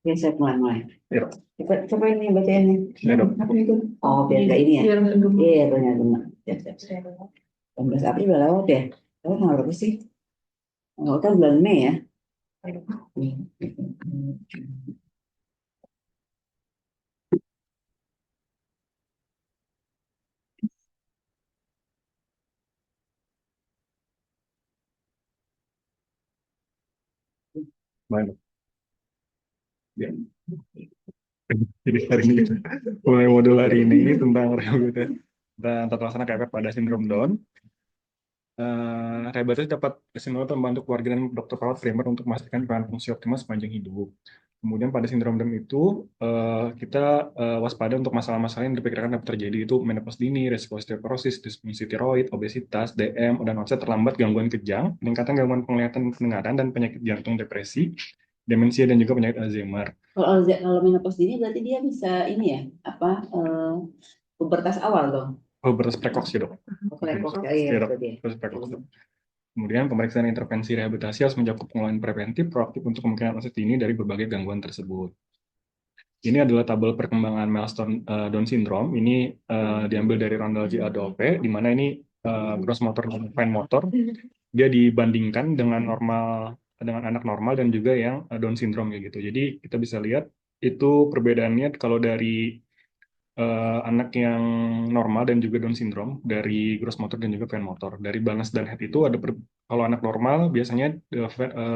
Ya, saya mulai. Ya, Coba ini bacain nih. Apa itu? Oh, biar kayak ini ya. Iya, benar-benar. Ya, 18 April udah lewat ya. Lewat tanggal berapa sih? Nggak kan bulan Mei ya. baik. Ya. Jadi hari ini kita mulai modul hari ini tentang rehabilitasi dan tata laksana KPP pada sindrom Down. Rehabilitasi dapat sindrom membantu keluarga dan dokter perawat primer untuk memastikan peran fungsi optimal sepanjang hidup. Kemudian pada sindrom Down itu kita waspada untuk masalah-masalah yang diperkirakan dapat terjadi itu menopause dini, resiko osteoporosis, disfungsi tiroid, obesitas, DM, dan onset terlambat, gangguan kejang, peningkatan gangguan penglihatan pendengaran dan penyakit jantung, depresi, demensia dan juga penyakit Alzheimer. Kalau menopause dini berarti dia bisa ini ya, apa pubertas awal dong. Pubertas precox ya dok. Precox ya, Iya dok, itu dia. pubertas precox dok. Kemudian pemeriksaan intervensi rehabilitasi harus mencakup pengelolaan preventif, proaktif untuk kemungkinan onset dini dari berbagai gangguan tersebut. Ini adalah tabel perkembangan milestone Down syndrome. Ini diambil dari Randall J. Adolphe, di mana ini gross motor dan fine motor dia dibandingkan dengan anak normal dan juga yang Down syndrome kayak gitu. Jadi kita bisa lihat itu perbedaannya kalau dari anak yang normal dan juga Down syndrome dari gross motor dan juga fine motor. Dari balance dan head itu kalau anak normal biasanya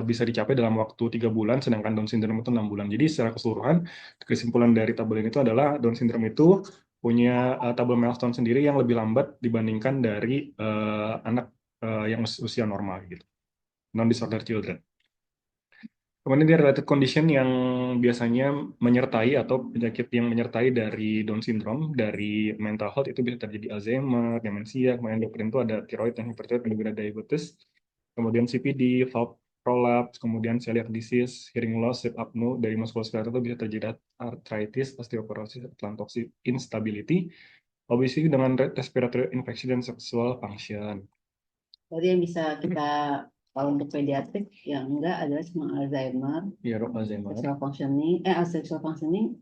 bisa dicapai dalam waktu 3 bulan, sedangkan Down syndrome itu 6 bulan. Jadi secara keseluruhan kesimpulan dari tabel ini itu adalah Down syndrome itu punya tabel milestone sendiri yang lebih lambat dibandingkan dari anak yang usia normal gitu. Non disorder children. Kemudian dia related condition yang biasanya menyertai atau penyakit yang menyertai dari Down syndrome, dari mental health itu bisa terjadi Alzheimer, demensia, kemudian dokter itu ada thyroid dan hyperthyroid dan juga ada diabetes, kemudian CPD, valve prolapse, kemudian celiac disease, hearing loss, sleep apnea, dari muskuloskeletal itu bisa terjadi arthritis, osteoporosis, atlantoxic instability, obesity dengan respiratory infection dan sexual function. Jadi yang bisa kita kalau untuk pediatrik yang enggak adalah cuma Alzheimer, Iya, dok, Alzheimer. sexual functioning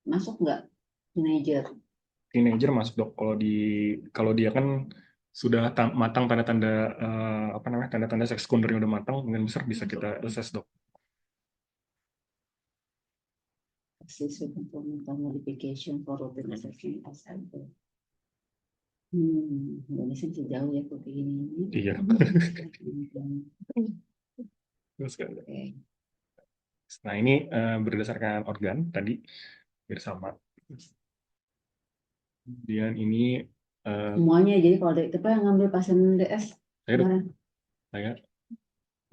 masuk nggak teenager? Teenager masuk dok. Kalau dia kan sudah matang tanda-tanda apa namanya tanda-tanda seks sekundernya udah matang, mungkin besar bisa kita assess dok. Modification for routine assessment SLP. Indonesia masih jauh ya kok kayak gini. Iya. Terus, nah ini berdasarkan organ tadi bersama. Kemudian ini Semuanya jadi kalau itu yang ngambil pasien DS saya dok, kemarin. saya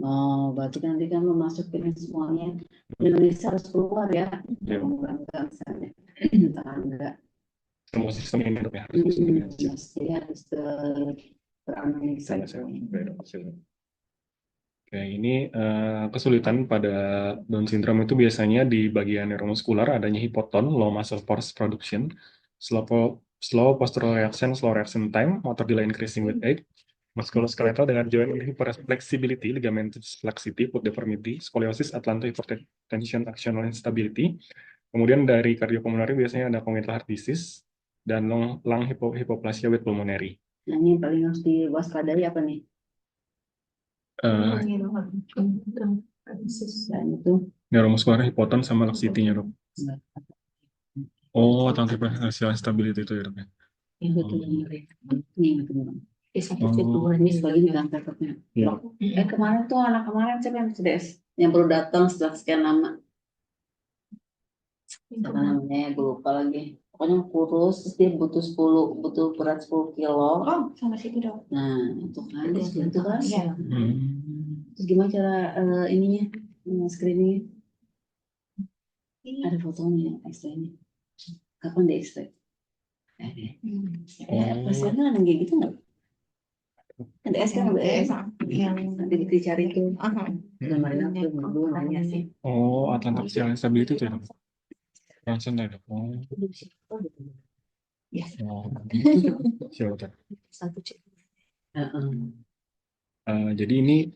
Oh, berarti kan nanti kan lo masukin semuanya. Indonesia harus keluar ya. ya, Enggak misalnya. Enggak. semua sistem ini dok ya harus masuk ke Indonesia. Mesti harus teranalisa. Oke, ini kesulitan pada Down syndrome itu biasanya di bagian neuromuskular adanya hipoton, low muscle force production, slow postural reaction, slow reaction time, motor delay increasing with age, musculoskeletal dengan joint hyperflexibility, ligamentous laxity, foot deformity, scoliosis, atlanto-hypertension, actional instability. Kemudian dari kardiopulmonary biasanya ada congenital heart disease dan lung hypoplasia with pulmonary. Nah, ini yang paling harus diwaspadai apa nih? Dan itu Neuromuskular hipoton sama laxity-nya dok. Oh, atlanto-hypertension instability itu ya dok ya. yang betul ini betul. Sakit itu ini sebagian dalam prakteknya. Kemarin tuh anak kemarin siapa yang CDS yang baru datang setelah sekian lama. Siapa namanya? Gue lupa lagi. Pokoknya kurus, terus dia butuh berat 10 kilo. Oh, sama situ dong. Nah, itu kan, itu kan. Iya. Terus gimana cara ininya? screening ada fotonya X-ray-nya. Kapan di X-ray? Pasiennya ada kayak gitu nggak? Ada S kan yang nanti dicari tuh. Kemarin aku dulu nanya sih. Oh, Atlantic Silent Stability itu ya, dok? Langsung ya, dok. Oh, Ya. oh, gitu. Siapa, Dok? Satu cek. Jadi ini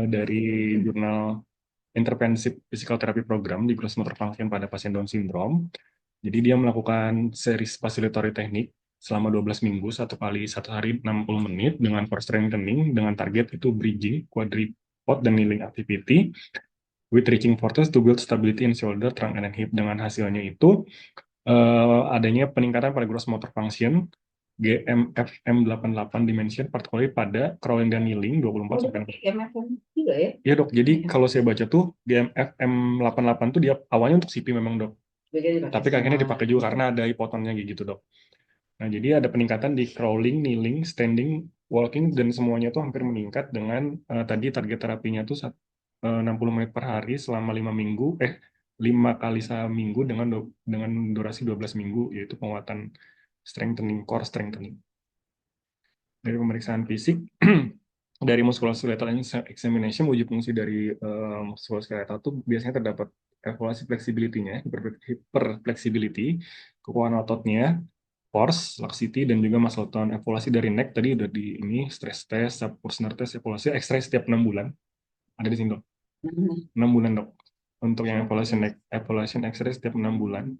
dari jurnal Intervensive Physical Therapy Program di Gross Motor Function pada pasien Down syndrome. Jadi dia melakukan series facilitatory teknik selama 12 minggu, satu kali satu hari 60 menit dengan core strengthening dengan target itu bridging, quadripod, dan kneeling activity with reaching forces to build stability in shoulder, trunk, and hip. Dengan hasilnya itu adanya peningkatan pada gross motor function GMFM88 dimension particularly pada crawling dan kneeling 24 sampai MFM juga ya? Ya, dok, jadi kalau saya baca tuh GMFM88 tuh dia awalnya untuk CP memang, dok. Tapi akhirnya dipakai juga karena ada hipotonnya gitu, dok. Nah, jadi ada peningkatan di crawling, kneeling, standing, walking, dan semuanya tuh hampir meningkat dengan tadi target terapinya tuh 60 menit per hari selama 5 minggu, 5 kali seminggu dengan durasi 12 minggu, yaitu penguatan strengthening, core strengthening. Dari pemeriksaan fisik, dari musculoskeletal examination, uji fungsi dari musculoskeletal itu biasanya terdapat evaluasi flexibility-nya, hyperflexibility, kekuatan ototnya, force, laxity, dan juga muscle tone. Evaluasi dari neck tadi udah di ini, stress test, subpulsional test, evaluasi X-ray setiap 6 bulan. Ada di sini, dok. 6 bulan, dok. Untuk yang evaluation X-ray setiap 6 bulan.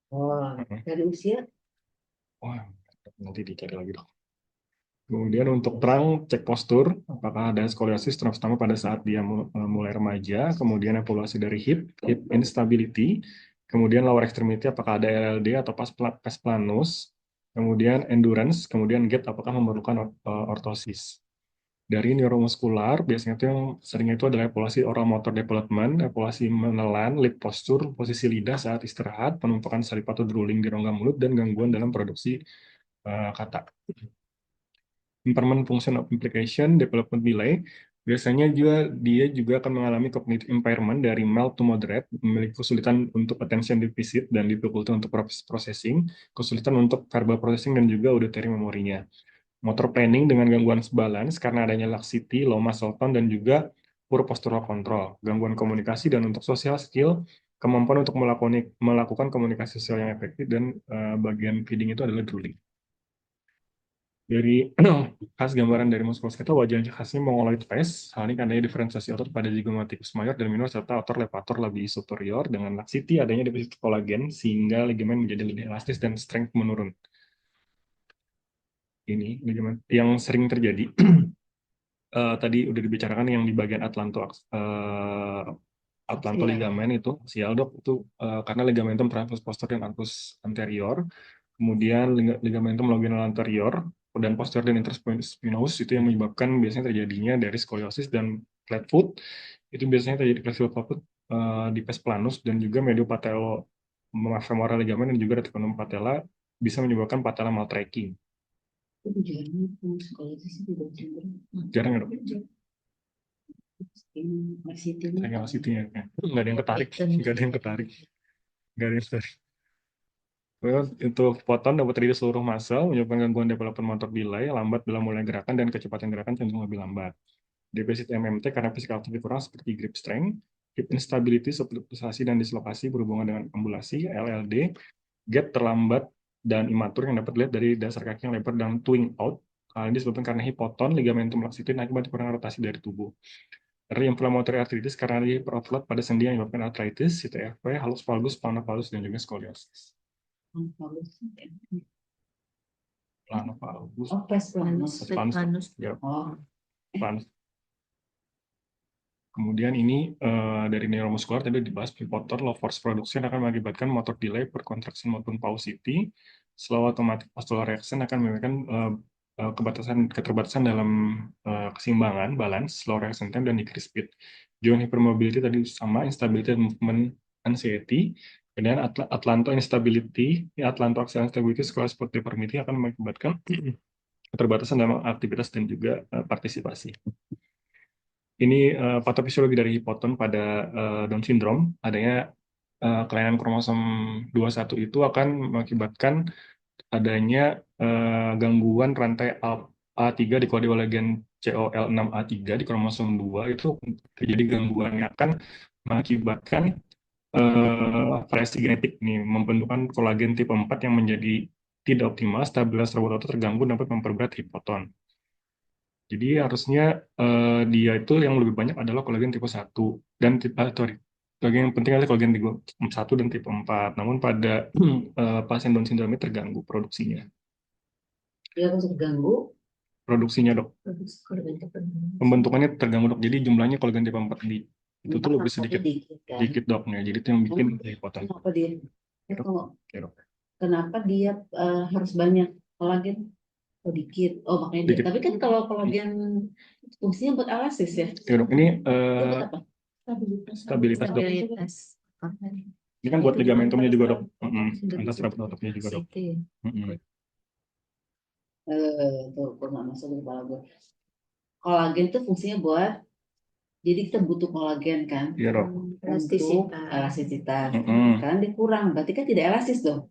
Oh, dari usia? Wah, nanti dicari lagi, dok. Kemudian untuk terang, cek postur, apakah ada skoliosis terutama pada saat dia mulai remaja, kemudian evaluasi dari hip instability, kemudian lower extremity, apakah ada LLD atau pes planus, kemudian endurance, kemudian gait, apakah memerlukan ortosis. Dari neuromuskular, biasanya itu yang seringnya itu adalah evaluasi oral motor development, evaluasi menelan, lip posture, posisi lidah saat istirahat, penumpukan salip atau drooling di rongga mulut, dan gangguan dalam produksi kata. Impairment function of implication, development delay, biasanya dia juga akan mengalami cognitive impairment dari mild to moderate, memiliki kesulitan untuk attention deficit dan difficulty untuk processing, kesulitan untuk verbal processing dan juga auditory memorinya. Motor planning dengan gangguan balance karena adanya laxity, low muscle tone, dan juga poor postural control, gangguan komunikasi, dan untuk social skill, kemampuan untuk melakukan komunikasi sosial yang efektif, dan bagian feeding itu adalah drooling. Dari khas gambaran dari muskuloskeletal, wajah khasnya mongoloid face. Hal ini karena diferensiasi otot pada zygomaticus major dan minor serta otot levator labii superior dengan laxity adanya defisit kolagen sehingga ligamen menjadi lebih elastis dan strength menurun. Ini ligamen yang sering terjadi. Tadi udah dibicarakan yang di bagian Atlanto ligamen itu sial, dok, itu karena ligamentum transversus posterior dan arcus anterior, kemudian ligamentum longinol anterior dan posterior dan interspinous itu yang menyebabkan biasanya terjadinya dari skoliosis dan flat foot. Itu biasanya terjadi flexible flat foot di pes planus dan juga mediopatelofemoral ligamen dan juga reticulatum patella bisa menyebabkan patella maltracking. Itu jarang skoliosis itu Jarang ya, dok? Saya City-nya. Nggak ada yang ketarik. Nggak ada yang ketarik. Nggak ada yang ketarik. Untuk foton dapat terjadi seluruh muscle, menyebabkan gangguan development motor delay, lambat dalam mulai gerakan, dan kecepatan gerakan cenderung lebih lambat. Defisit MMT karena physical activity kurang seperti grip strength, hip instability, subluxasi dan dislokasi berhubungan dengan ambulasi, LLD, gait terlambat dan imatur yang dapat dilihat dari dasar kaki yang lebar dan twing out. Hal ini disebabkan karena hipoton, ligamentum laxitin akibat kurang rotasi dari tubuh. Inflammatory arthritis karena hiperoverload pada sendi yang menyebabkan arthritis, CTFP, hallux valgus, plantar valgus, dan juga skoliosis. Plantar valgus. Oh, pes planus. Ya, Oh. planus. Kemudian ini dari neuromuskular tadi dibahas pivotal low force production akan mengakibatkan motor delay, percontraction maupun paucity. Slow automatic postural reaction akan menyebabkan keterbatasan dalam keseimbangan, balance, slow reaction time, dan decrease speed. Joint hypermobility tadi sama, instability dan movement anxiety. Kemudian Atlanto instability, Atlanto axial instability, sekolah sport deformity akan mengakibatkan keterbatasan dalam aktivitas dan juga partisipasi. Ini patofisiologi dari hipoton pada Down syndrome. Adanya kelainan kromosom 21 itu akan mengakibatkan adanya gangguan rantai A3 dikode oleh gen COL6A3 di kromosom 2 itu terjadi gangguan yang akan mengakibatkan variasi genetik nih, membentukkan kolagen tipe 4 yang menjadi tidak optimal, stabilitas robot otot terganggu dapat memperberat hipoton. Jadi harusnya dia itu yang lebih banyak adalah kolagen tipe 1 dan tipe sorry. Kolagen yang penting adalah kolagen tipe 1 dan tipe 4. Namun pada pasien Down syndrome ini terganggu produksinya. Dia harus terganggu. Produksinya dok, pembentukannya terganggu dok. Jadi jumlahnya kolagen tipe 4 di itu tuh lebih sedikit kan? dikit doknya. Jadi itu yang bikin hipoton. Kenapa dia? Dok. Kalau Oke, dok. kenapa dia harus banyak kolagen? Oh dikit. Oh makanya dia. Dikit. Tapi kan kalau kolagen fungsinya buat elasis ya. Oke, dok. Ini Itu buat apa? stabilitas dok. Ini kan buat ligamentumnya juga dok. Antas serabut ototnya juga dok. Tuh, gue nggak masuk di kepala gue. Kolagen itu fungsinya buat, jadi kita butuh kolagen kan, Iya dok. untuk elastisitas. Mm-mm. Kan dia kurang, berarti kan tidak elastis dong.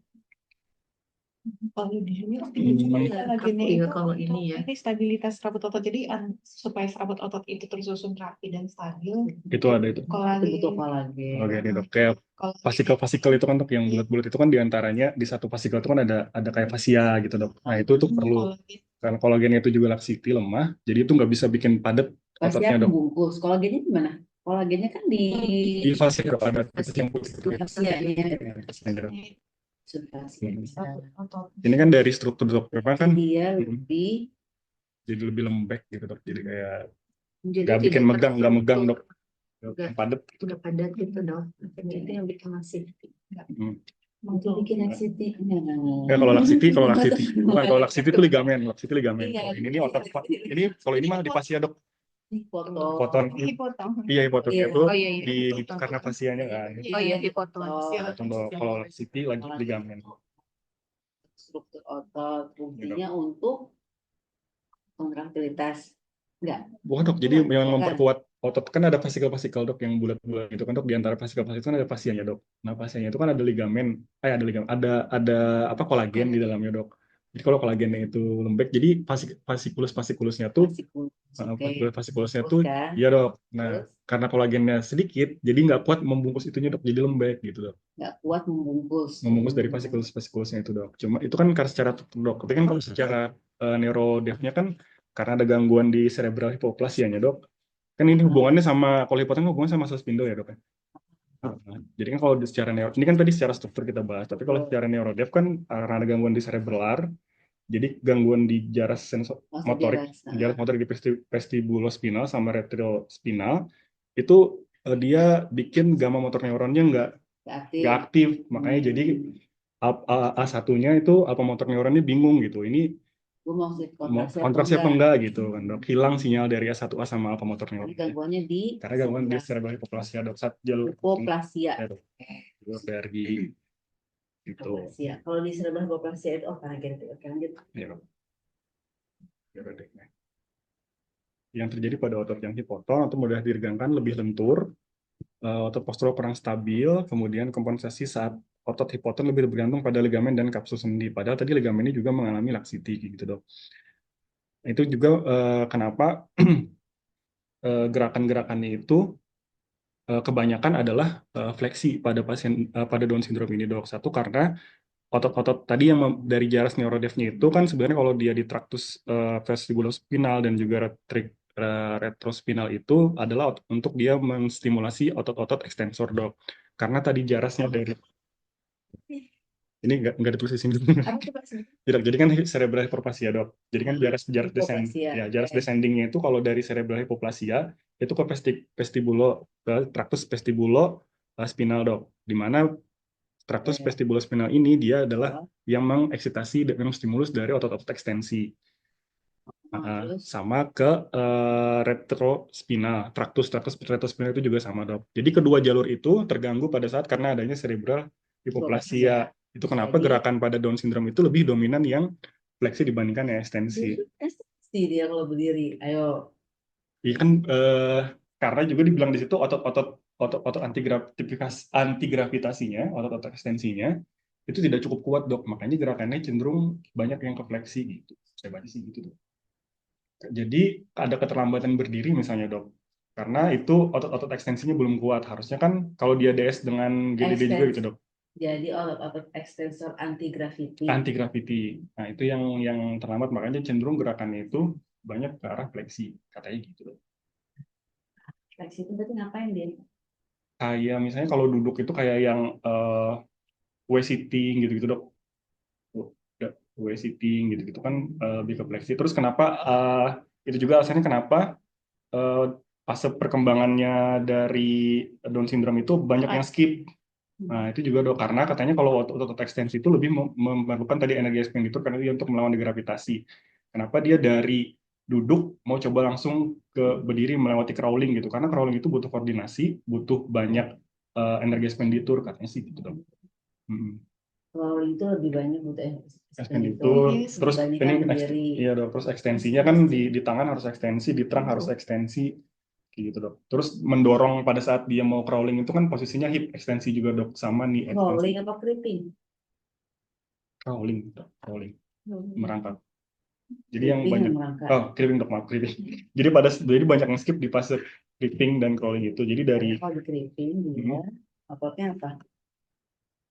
Kalau di sini Kolagennya iya, itu kalau untuk ini ya. ini stabilitas serabut otot. Jadi supaya serabut otot itu tersusun rapi dan stabil, Itu ada itu. Itu butuh kolagen. kolagen. Oke, ini dok. Kayak pasikel-pasikel itu kan dok, yang bulat-bulat itu kan diantaranya di satu pasikel itu kan ada kayak fascia gitu dok. Nah itu tuh perlu. Kolagen. Karena kolagennya itu juga laksiti lemah, jadi itu nggak bisa bikin padat Pasti ototnya yang dok. bungkus. Kolagennya gimana? Kolagennya kan di Di fascia dok ada titik yang putih. fascianya. Dok. Fascia. Otot. Ini kan dari struktur dok, memang kan Dia lebih jadi lebih lembek gitu dok. Jadi kayak Jadi nggak bikin tidak megang, nggak megang dok. Nggak. Padat. udah padat gitu dong. Itu yang bikin masih. itu bikin laksiti. Ya kalau laksiti, bukan kalau laksiti itu ligamen, Iya. Kalau ini otot, ini kalau ini mah di fascia dok. Potong. Potong. Dipotong. Iya, hipotoknya Iya. itu Oh, iya, iya. di Dipotong. karena fascianya kan. Oh iya dipotong. Potong dok. Kalau laksiti lanjut ligamen. Struktur otot fungsinya untuk kontraktilitas. Enggak. Bukan dok, jadi Bukan. yang memperkuat otot kan ada fasikel-fasikel dok yang bulat-bulat gitu kan dok, di antara fasikel-fasikel itu kan ada fascianya dok. Nah fascianya itu kan ada ligamen, ada apa kolagen di dalamnya dok. Jadi kalau kolagennya itu lembek, jadi fasikulusnya tuh fasikulusnya tuh Kan? iya dok. Nah Terus? karena kolagennya sedikit, jadi nggak kuat membungkus itunya dok, jadi lembek gitu dok. Nggak kuat membungkus. Membungkus dari fasikulusnya itu dok. Cuma itu kan karena secara dok, tapi kan kalau secara neurodefnya kan karena ada gangguan di cerebral hipoplasianya dok. Kan ini hubungannya sama, kalau hipoten hubungannya sama suspindo ya dok ya. Jadi kan kalau secara neuro, ini kan tadi secara struktur kita bahas, tapi kalau secara neurodef kan karena ada gangguan di cerebellar, jadi gangguan di jaras motorik, jaras motorik di vestibulospinal sama retrospinal, itu dia bikin gamma motor neuronnya nggak aktif, makanya jadi A1-nya itu alpha motor neuronnya bingung gitu. Ini kontraksi apa enggak gitu kan dok, hilang sinyal dari A1A sama alpha motor neuron Gangguannya karena gangguan di cerebral hipoplasia dok, jalur hipoplasia dari itu. Kalau di cerebral hipoplasia itu karena genetik. Yang terjadi pada otot yang hipoton atau mudah diregangkan lebih lentur, otot postural kurang stabil, kemudian kompensasi saat otot hipoton lebih bergantung pada ligamen dan kapsul sendi. Padahal tadi ligamen ini juga mengalami laksiti gitu dok. Itu juga kenapa gerakan-gerakannya itu kebanyakan adalah fleksi pada pasien pada Down syndrome ini dok. Satu karena otot-otot tadi yang dari jaras neurodefnya itu kan sebenarnya kalau dia di traktus vestibulospinal dan juga retrospinal itu adalah untuk dia menstimulasi otot-otot ekstensor dok. Karena tadi jarasnya dari ini nggak ditulis di sini. Jadi kan cerebral hipoplasia dok. Jadi kan jaras descendingnya itu kalau dari cerebral hipoplasia itu ke traktus vestibulo spinal dok. Di mana traktus vestibulospinal ini dia adalah yang mengeksitasi dan stimulus dari otot-otot ekstensi. Sama ke retrospinal, traktus retrospinal itu juga sama dok. Jadi kedua jalur itu terganggu pada saat karena adanya cerebral hipoplasia. Itu kenapa gerakan pada Down syndrome itu lebih dominan yang fleksi dibandingkan yang ekstensi. Ekstensi dia kalau berdiri, ayo. Iya kan karena juga dibilang di situ otot anti gravitasinya, otot ekstensinya itu tidak cukup kuat dok, makanya gerakannya cenderung banyak yang ke fleksi gitu. Saya baca sih gitu dok. Jadi ada keterlambatan berdiri misalnya dok, karena itu otot ekstensinya belum kuat. Harusnya kan kalau dia DS dengan GDD juga gitu dok, Jadi otot ekstensor anti gravity. anti gravity. Nah itu yang terlambat, makanya cenderung gerakannya itu banyak ke arah fleksi, katanya gitu dok. Fleksi itu berarti ngapain dia? Kayak misalnya kalau duduk itu kayak yang W sitting gitu-gitu dok. W sitting gitu-gitu kan lebih ke fleksi. Terus kenapa itu juga alasannya kenapa fase perkembangannya dari Down syndrome itu banyak yang skip. Nah, itu juga dok, karena katanya kalau otot ekstensi itu lebih memerlukan tadi energi ekspenditur karena dia untuk melawan gravitasi. Kenapa dia dari duduk mau coba langsung ke berdiri melewati crawling gitu? Karena crawling itu butuh koordinasi, butuh banyak energi ekspenditur katanya sih gitu dok. Kalau itu lebih banyak butuh Ekspenditur, terus ini berdiri. iya dok, terus ekstensinya kan di tangan harus ekstensi, di trunk harus ekstensi, gitu dok. Terus mendorong pada saat dia mau crawling itu kan posisinya hip ekstensi juga dok, sama nih ekstensi. Crawling apa creeping? Crawling, dok. Crawling, merangkak. Jadi yang Creeping banyak, merangkak. creeping dok, maaf, creeping. Jadi banyak yang skip di fase creeping dan crawling itu. Jadi dari Kalau di creeping dia ototnya apa?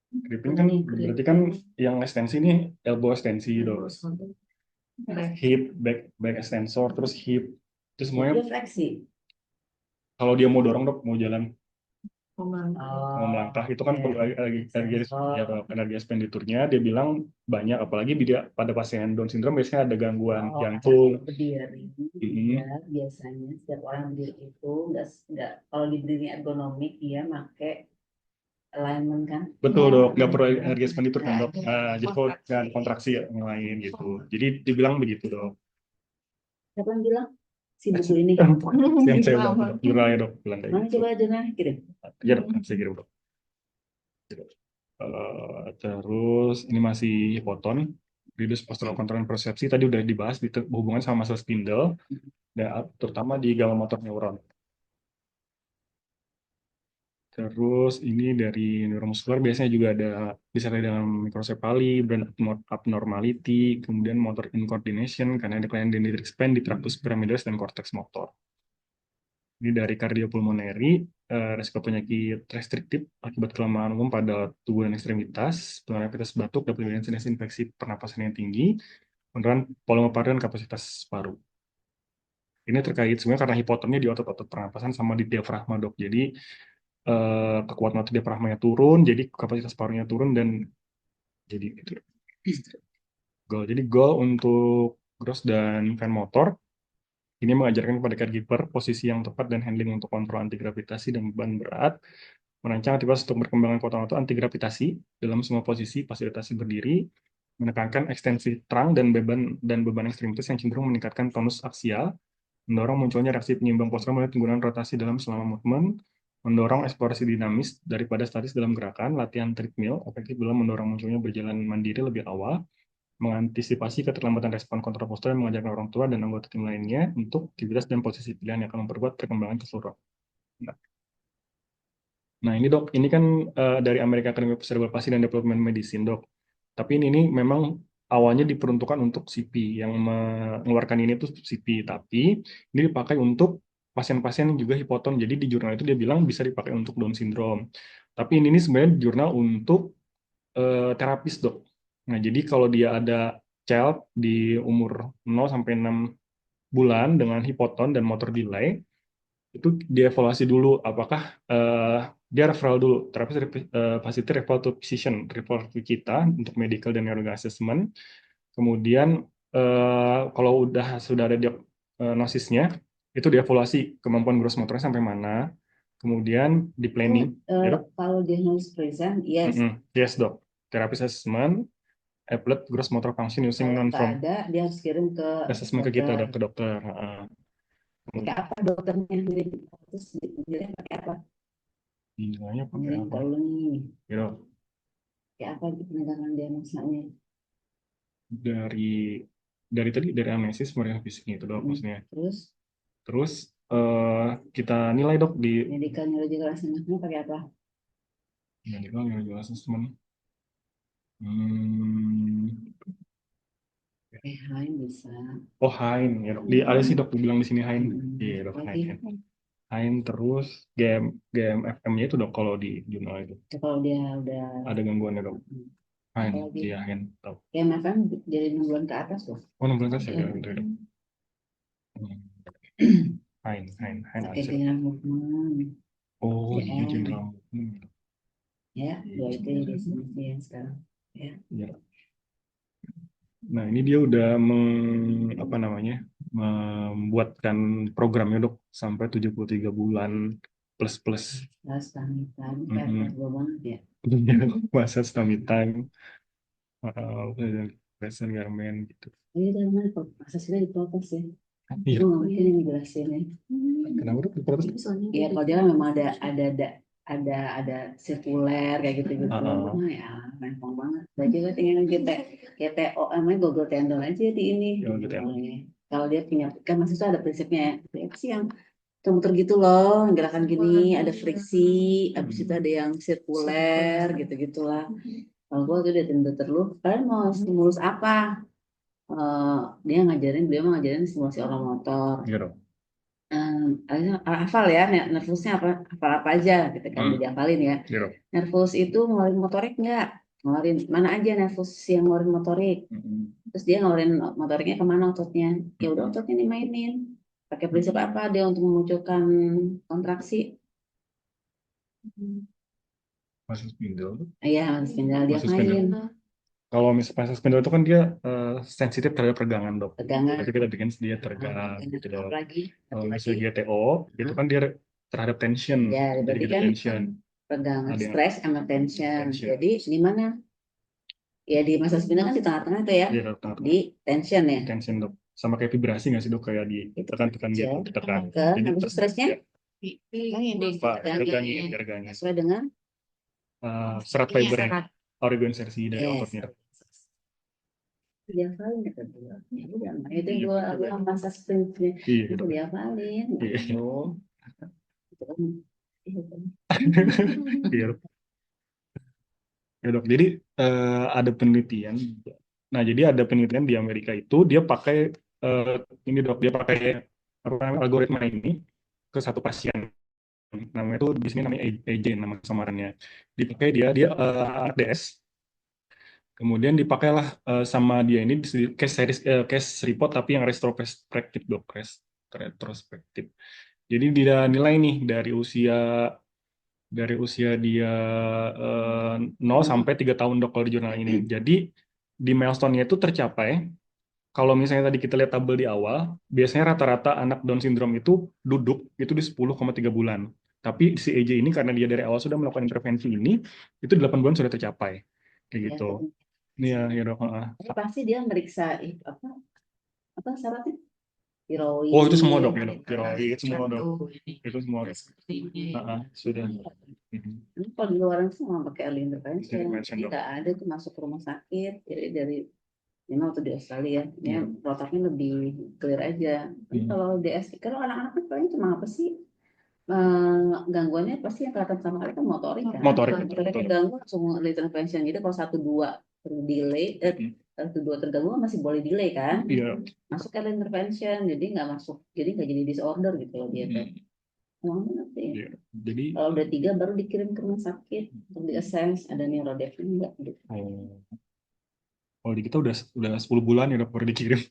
creeping kan berarti kan yang ekstensi nih elbow ekstensi dok, hip, back extensor, terus hip, itu semuanya. Dia fleksi. Kalau dia mau dorong dok, mau jalan, Oh, mau melangkah itu kan perlu energi ekspenditurnya. Dia bilang banyak, apalagi pada pasien Down syndrome biasanya ada gangguan jantung. Berdiri. Ya, biasanya setiap orang berdiri itu nggak kalau di berdiri ergonomik dia pakai alignment kan. Betul dok, nggak perlu energi ekspenditur kan dok. Jadi kalau nggak ada kontraksi yang lain gitu. Jadi dibilang begitu dok. Siapa yang bilang? Si buku ini. Yang saya bilang dok, jurnalnya dok bilang kayak Mana gitu. coba jurnal kirim. Ya dok, saya kirim dok. Terus ini masih hipoton, reduce postural control and persepsi tadi udah dibahas berhubungan sama muscle spindle, dan terutama di gamma motor neuron. Terus ini dari neuromuskular biasanya juga ada disertai dengan microcephaly, brain abnormality, kemudian motor incoordination karena ada kelainan dendritic span di tractus pyramidalis dan cortex motor. Ini dari cardiopulmonary, resiko penyakit restriktif akibat kelemahan umum pada tubuh dan ekstremitas, penurunan aktivitas batuk, dapat insidensi infeksi pernapasan yang tinggi, penurunan volume paru dan kapasitas paru. Ini terkait sebenarnya karena hipotonnya di otot-otot pernapasan sama di diafragma dok. Jadi kekuatan otot diafragmanya turun, jadi kapasitas parunya turun dan jadi itu. Jadi goal untuk gross dan fan motor ini mengajarkan kepada caregiver posisi yang tepat dan handling untuk kontrol anti gravitasi dan beban berat, merancang aktivitas untuk perkembangan kekuatan otot anti gravitasi dalam semua posisi fasilitasi berdiri, menekankan ekstensi trunk dan beban ekstremitas yang cenderung meningkatkan tonus aksial, mendorong munculnya reaksi penyeimbang postural melalui penggunaan rotasi dalam selama movement, mendorong eksplorasi dinamis daripada statis dalam gerakan, latihan treadmill efektif dalam mendorong munculnya berjalan mandiri lebih awal, mengantisipasi keterlambatan respon kontrol postur dan mengajarkan orang tua dan anggota tim lainnya untuk aktivitas dan posisi pilihan yang akan memperkuat perkembangan keseluruhan. Nah ini dok, ini kan dari American Academy of Cerebral Palsy dan Development Medicine dok. Tapi ini memang awalnya diperuntukkan untuk CP, yang mengeluarkan ini tuh CP, tapi ini dipakai untuk pasien-pasien yang juga hipoton. Jadi di jurnal itu dia bilang bisa dipakai untuk Down syndrome. Tapi ini sebenarnya jurnal untuk terapis dok. Nah jadi kalau dia ada child di umur 0 sampai 6 bulan dengan hipoton dan motor delay, itu dievaluasi dulu apakah dia referral dulu, terapis facility referral to physician, referral ke kita untuk medical dan neurological assessment. Kemudian kalau sudah ada diagnosisnya, itu dievaluasi kemampuan gross motornya sampai mana, kemudian di planning. Kalau diagnosis present, yes. Yes dok, therapy assessment, applet gross motor function using non-form. Ada, dia harus kirim ke assessment ke kita dok, ke dokter. Pakai apa dokternya? Terus dia pakai apa? Nilainya pakai apa? Tahu nih. Ya, kayak apa penegakan diagnosanya? Dari tadi dari analisis meriam fisiknya itu dok maksudnya. Terus kita nilai dok di Medical neurological assessment pakai apa? medical neurological assessment. Hmm. Hain bisa. Oh, Hein ya dok. Ada sih dok bilang di sini Hein. Iya dok, Lagi. Hein. Hein terus GMFM-nya itu dok kalau di jurnal itu Kalau dia udah ada gangguannya dok. Hein, apalagi iya Hein. Dok. KMFM dari 6 bulan ke atas loh. Oh, 6 bulan ya Iya. gitu ya, dok. Hein Pakai Ansel. general movement. Oh iya GM. general. Ya, dua itu di sini sih yang sekarang. Ya. Iya. Nah, ini dia udah apa namanya? Membuatkan programnya dok sampai 73 bulan plus. Terus pamitan, Mm-mm. gue banget ya. Masa stamina time, present garment gitu. Ini dari mana kok? Masa sudah diprotes ya? Iya. Gue nggak mungkin ini jelasinnya. Kenapa dok? Diprotes? Iya, kalau dia kan memang ada sirkuler kayak gitu-gitu. Ah, Nah ya, rempong banget. Berarti gue tinggal GTO, namanya Google Tendon aja di ini. Ya, Google Tendon. Boleh. Kalau dia punya, kan mahasiswa ada prinsipnya. Apa sih yang muter gitu loh, gerakan gini, ada friksi, habis itu ada yang sirkuler, gitu-gitulah. Kalau gue tuh udah tentu terlalu, kalian mau stimulus apa? Beliau ngajarin stimulasi olah motor. iya dok. Hafal ya, nervusnya hafal apa aja, gitu kan, udah dihafalin ya. Iya dok. Nervus itu ngeluarin motorik nggak? Ngeluarin mana aja nervus yang ngeluarin motorik. Terus dia ngeluarin motoriknya kemana ototnya? Ya udah ototnya dimainin. Pakai prinsip apa dia untuk memunculkan kontraksi? Masuk spindle. Iya, spindal dia Masuk spindle. main. Kalau misalnya spindle itu kan dia sensitif terhadap peregangan dok. Tegangan. Jadi kita bikin dia tegang gitu dok. Lagi. Kalau misalnya GTO, itu kan dia terhadap tension. Ya, Jadi berarti kita kan tension. pegangan Ada yang stres sama tension. tension. Jadi di mana? Ya di masa spindal kan di tengah-tengah itu ya. Iya dok, tengah-tengah. Di tension ya. Tension dok. Sama kayak vibrasi nggak sih dok, kayak ditekan-tekan gitu, Ya. ditekan. Ke Jadi habis stresnya Bilangin deh. Regangin. sesuai dengan Serat fibernya, serat. oligoinsersi dari Yes. ototnya. Dia hafalin kata dia. Ya udah, itu gua masa sprintnya Iya itu dok. dia hafalin. Iya. Gitu kan. Iya kan. Iya dok. Ya dok. Jadi ada penelitian. Nah, jadi ada penelitian di Amerika itu dia pakai ini dok, dia pakai apa namanya algoritma ini ke satu pasien. Namanya itu di sini namanya AJ, nama samarannya. Dipakai dia anak DS. Kemudian dipakailah sama dia ini di case report tapi yang retrospektif dok, retrospektif. Jadi dia nilai nih dari usia dia 0 sampai 3 tahun dok kalau di jurnal ini. Jadi di milestone-nya itu tercapai. Kalau misalnya tadi kita lihat tabel di awal, biasanya rata-rata anak Down syndrome itu duduk itu di 10,3 bulan. Tapi si AJ ini karena dia dari awal sudah melakukan intervensi ini, itu 8 bulan sudah tercapai. Kayak gitu. Iya, ya dok. Tapi pasti dia meriksa apa syaratnya? Tiroid. Oh, itu semua dok, ya dok. Tiroid semua dok. Itu semua dok. Sudah. Ini kalau di luar semua pakai early intervention. Intervention, dok. Tidak ada tuh masuk ke rumah sakit. Jadi dari ini waktu di Australia, ini protapnya lebih clear aja. Tapi kalau kalau anak-anak kan paling cuma apa sih? Gangguannya pasti yang kelihatan sama kali kan motorik kan. Motorik, Motoriknya ganggu langsung early intervention. Jadi kalau 1-2 delay, 1-2 terganggu masih boleh delay kan? Iya. Masuk early intervention, jadi nggak masuk, jadi nggak jadi disorder gitu loh dia tuh. Nanti. Iya. Jadi kalau udah 3 baru dikirim ke rumah sakit untuk di assess ada neurodef enggak gitu. Kalau di kita udah 10 bulan ya udah baru dikirim.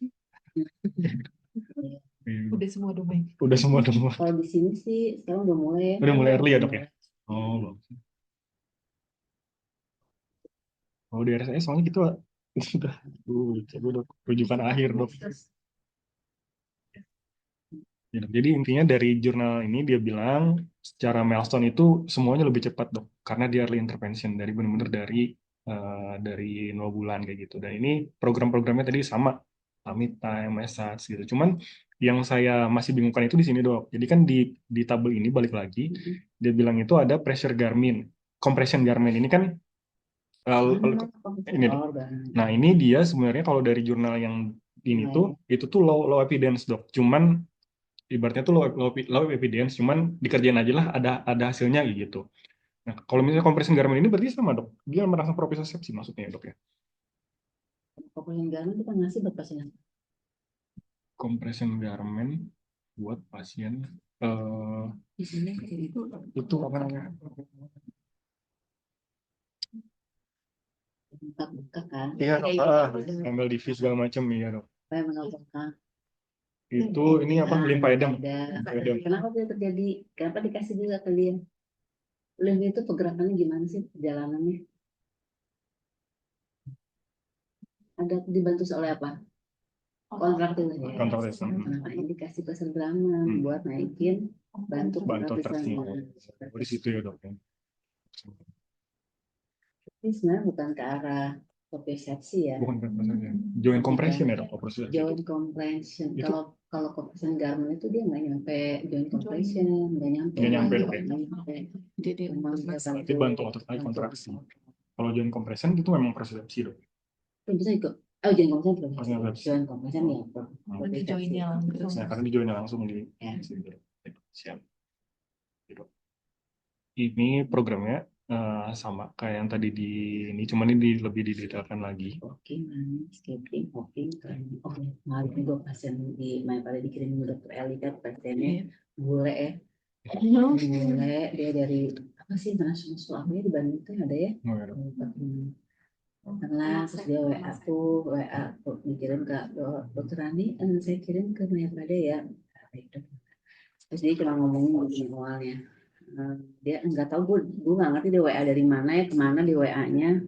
Udah semua domain. Udah semua. Kalau di sini sih sekarang udah mulai early ya dok ya. Oh, bagus. Kalau di RSS soalnya gitu udah rujukan akhir dok. Ya, dok. Jadi intinya dari jurnal ini dia bilang secara milestone itu semuanya lebih cepat dok, karena dia early intervention dari benar-benar dari 0 bulan kayak gitu. Dan ini program-programnya tadi sama, summit time, massage gitu. Cuman yang saya masih bingungkan itu di sini dok. Jadi kan di tabel ini balik lagi dia bilang itu ada pressure Garmin, compression Garmin ini kan ini dok. Nah ini dia sebenarnya kalau dari jurnal yang ini tuh itu tuh low evidence dok. Cuman ibaratnya tuh low evidence, cuman dikerjain aja lah, ada hasilnya gitu. Nah, kalau misalnya compression garment ini berarti sama dok, dia merangsang propriosepsi maksudnya ya dok ya. Kalau yang garment kita ngasih buat pasien. Compression garment buat pasien Di sini kayak gitu. itu apa namanya? Buka kan. Iya dok, Kayak gitu. ambil divis segala macam ya dok. Supaya menopang. Itu ini apa limfaedem? Ada. Kenapa dia terjadi? Kenapa dikasih juga ke dia? Lymph itu pergerakannya gimana sih perjalanannya? Ada dibantu oleh apa? Kontraktil ya. Kontraktil. Nah, ini dikasih pasar geraman buat naikin bantu traksi. kontraktil. Di situ ya dok ya. Ini sebenarnya bukan ke arah propriosepsi ya. Bukan saja. Joint compression ya dok, propriosepsi. Joint compression. Kalau compression garment itu dia nggak nyampe joint compression, nggak nyampe. Jadi Itu bantu otot kontraksi. Kalau joint compression itu memang propriosepsi dok. Bisa ikut. Oh, joint compression belum. Propriosepsi. Joint compression ya. Di joinnya langsung. Nah, karena di joinnya langsung di siap. Gitu. Ini programnya sama kayak yang tadi di ini, cuman ini lebih didetailkan lagi. Walking, skating, walking, climbing. Oh, kemarin juga pasien di Mayapade dikirim dokter Eli kan pasiennya bule ya. Bule dia dari apa sih internasional suaminya di Bandung tuh ada ya. Karena terus dia WA tuh dikirim ke dokter Rani, saya kirim ke Mayapade ya. Terus dia cuma ngomongin begini awalnya. Dia nggak tahu, gue nggak ngerti dia WA dari mana ya, kemana di WA-nya,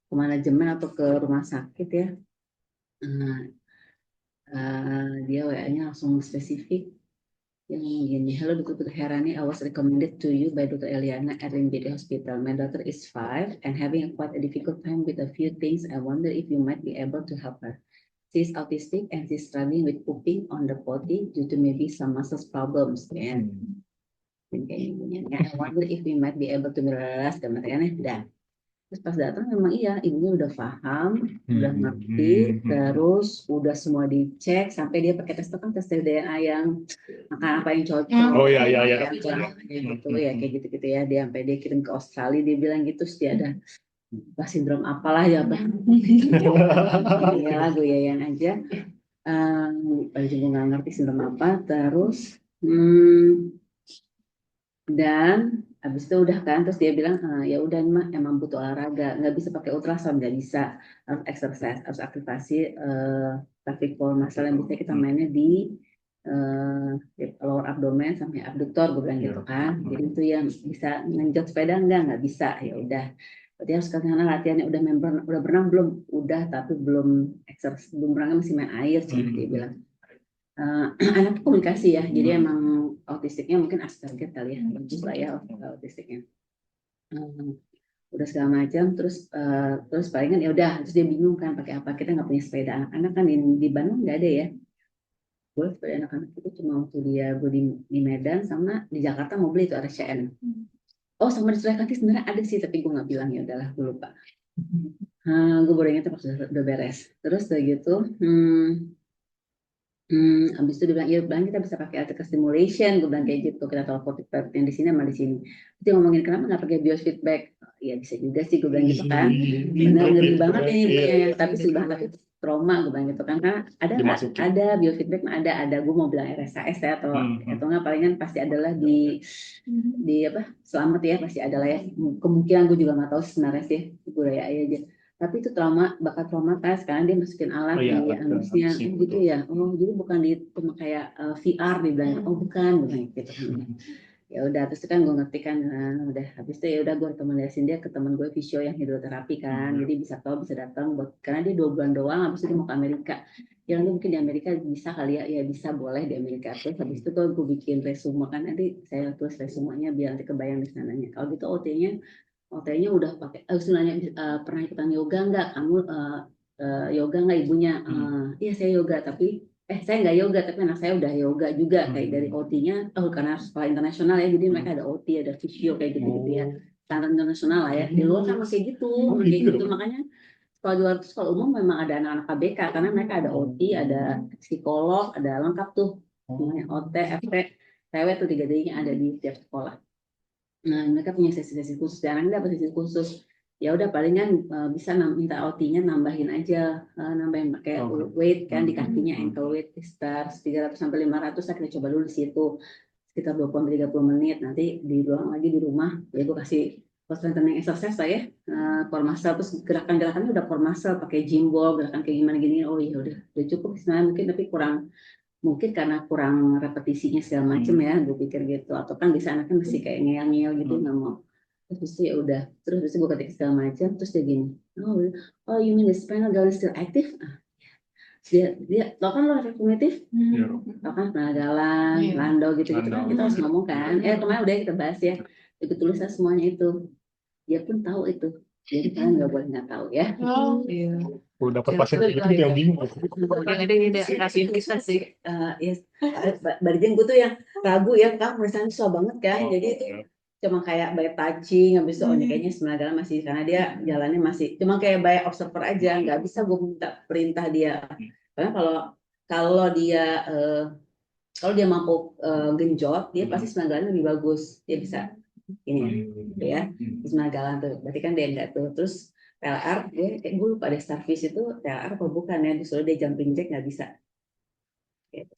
ke manajemen atau ke rumah sakit ya. Dia WA-nya langsung spesifik yang gini, hello Dr. Herani, I was recommended to you by Dr. Eliana at RMJD Hospital. My daughter is 5 and having quite a difficult time with a few things. I wonder if you might be able to help her. She's autistic and she's struggling with pooping on the potty due to maybe some muscle problems. And I wonder if we might be able to relax dan materialnya. Dan terus pas datang memang iya, ibunya udah paham, udah ngerti, terus udah semua dicek sampai dia pakai tes DNA yang makan apa yang cocok. Oh iya. Gitu ya, kayak gitu ya. Dia sampai dia kirim ke Australia, dia bilang gitu, dia ada sindrom apalah ya, apa? Ya lagu ya yang aja. Paling juga nggak ngerti sindrom apa. Terus dan habis itu udah kan, terus dia bilang ya udah mah emang butuh olahraga, nggak bisa pakai ultrasound, nggak bisa, harus exercise, harus aktivasi pelvic floor muscle yang bisa kita mainnya di lower abdomen sampai abduktor, gue bilang gitu kan. Jadi itu yang bisa ngenjot sepeda nggak bisa, ya udah. Berarti harus ke sana latihannya, udah berenang belum? Udah, tapi belum exercise, belum berenang, masih main air sih, dia bilang. Anak komunikasi ya, jadi emang autistiknya mungkin Asperger kali ya, bagus lah ya autistiknya. Udah segala macam, terus palingan ya udah, terus dia bingung kan pakai apa, kita nggak punya sepeda anak-anak kan di Bandung nggak ada ya. Gue sepeda anak-anak itu cuma waktu gue di Medan sama di Jakarta mau beli itu RCN. Oh sama di Surakarta sebenarnya ada sih, tapi gue nggak bilang, ya udahlah gue lupa. Gue baru ingat pas udah beres. Terus udah gitu. Habis itu dia bilang, ya bilang kita bisa pakai electrical stimulation, gue bilang kayak gitu, kita tahu 45 yang di sini sama di sini. Dia ngomongin kenapa nggak pakai biofeedback, ya bisa juga sih, gue bilang gitu kan. Benar ngeri banget ini, tapi trauma, gue bilang gitu kan, karena ada biofeedback, ada, gue mau bilang RSAS ya atau nggak, palingan pasti adalah di apa selamat ya, pasti adalah ya, kemungkinan gue juga nggak tahu sebenarnya sih, gue ya aja. Tapi itu bakal traumatis karena dia masukin alat di anusnya, gitu ya. Oh, jadi bukan cuma kayak VR dibilang, oh bukan gitu kan. Ya udah, terus kan gue ngerti kan, udah habis itu ya udah gue rekomendasiin dia ke teman gue fisio yang hidroterapi kan, jadi bisa datang buat, karena dia 2 bulan doang, habis itu dia mau ke Amerika. Ya nanti mungkin di Amerika bisa kali ya, bisa boleh di Amerika. Terus habis itu tuh gue bikin resume kan, nanti saya tulis resumenya biar nanti kebayang di sananya. Kalau gitu OT-nya udah pakai, nanya pernah ikutan yoga nggak kamu, yoga nggak ibunya, iya saya yoga, tapi saya nggak yoga, tapi anak saya udah yoga juga, kayak dari OT-nya, karena sekolah internasional ya, jadi mereka ada OT, ada fisio kayak gitu ya, standar internasional lah ya. Di luar kan masih gitu, makanya sekolah di luar itu sekolah umum memang ada anak-anak KBK, karena mereka ada OT, ada psikolog, ada lengkap tuh. namanya OT, FT, TW itu 3D-nya ada di tiap sekolah. Nah, mereka punya sesi-sesi khusus. Sekarang dapat sesi khusus. Ya udah palingan bisa minta OT-nya nambahin aja, nambahin pakai weight kan di kakinya, ankle weight sekitar 300 sampai 500 lah, kita coba dulu di situ sekitar 20-30 menit. Nanti diulang lagi di rumah. Ya gue kasih strengthening exercise lah ya, core muscle, terus gerakan-gerakannya udah core muscle pakai gym ball, gerakan kayak gimana gini. Oh iya udah cukup sebenarnya mungkin, tapi mungkin karena kurang repetisinya segala macem ya, gue pikir gitu. Atau kan bisa anaknya masih kayak ngeyel-ngeyel gitu, nggak mau. Terus ya udah, terus gue ketik segala macam, terus dia gini, oh you mean the spinal galan still active? Dia tau kan lo efek kognitif, tau kan spinal galan, Iya. Landau gitu-gitu kan kita harus ngomong kan. Kemarin udah kita bahas ya, itu tulisnya semuanya itu. Dia pun tahu itu. Jadi kalian nggak boleh nggak tahu ya. Oh, Iya. Udah dapat Ya, pasien betul, gitu yang bingung. Yang ada kasih bisa sih. Yes. Barjen gue tuh yang ragu ya, kan misalnya susah banget kan. Jadi itu cuma kayak by touching, habis itu kayaknya sebenarnya masih, karena dia jalannya masih cuma kayak by observer aja, nggak bisa gue minta perintah dia. Karena kalau dia kalau dia mampu genjot, dia pasti sebenarnya lebih bagus, dia bisa ini gitu ya, galan tuh berarti kan dia enggak tuh. Terus TLR dia kayak gue lupa ada starfish itu TLR apa bukan ya, disuruh dia jumping jack nggak bisa kayak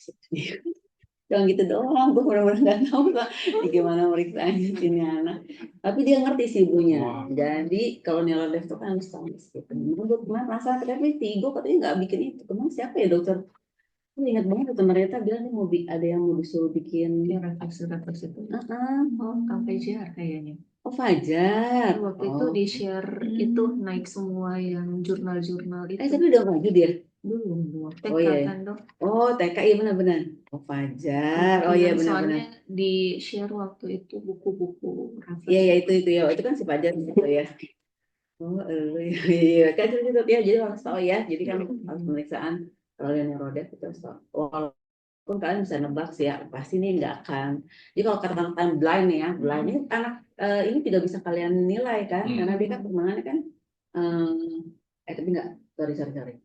doang gitu doang. Gue benar-benar nggak tahu lah gimana meriksanya sini anak, tapi dia ngerti sih ibunya. Jadi kalau neurolef itu kan harus tahu gitu. Menurut gue kemarin rasa tapi Tigo katanya nggak bikin itu, kemana siapa ya dokter. Aku ingat banget tuh ternyata bilang dia mau ada yang mau disuruh bikin Yang refleksi itu. uh-uh. Kang Fajar kayaknya. Oh Fajar. Waktu itu di share itu naik semua yang jurnal-jurnal itu. Tapi udah maju dia. Belum. TK Oh iya. kan dok. Oh TK iya benar-benar. Oh Fajar. Oh iya benar-benar. Soalnya di share waktu itu buku-buku Iya ya itu ya. Itu kan si Fajar gitu ya. Oh iya kan itu ya, jadi harus tahu ya. Jadi kan harus pemeriksaan kalau yang neurodet itu harus tahu. Walaupun kalian bisa nebak sih ya, pasti ini nggak akan. Jadi kalau katakan blind nih ya, blind ini anak ini tidak bisa kalian nilai kan, karena dia kan perkembangannya kan tapi nggak, sorry.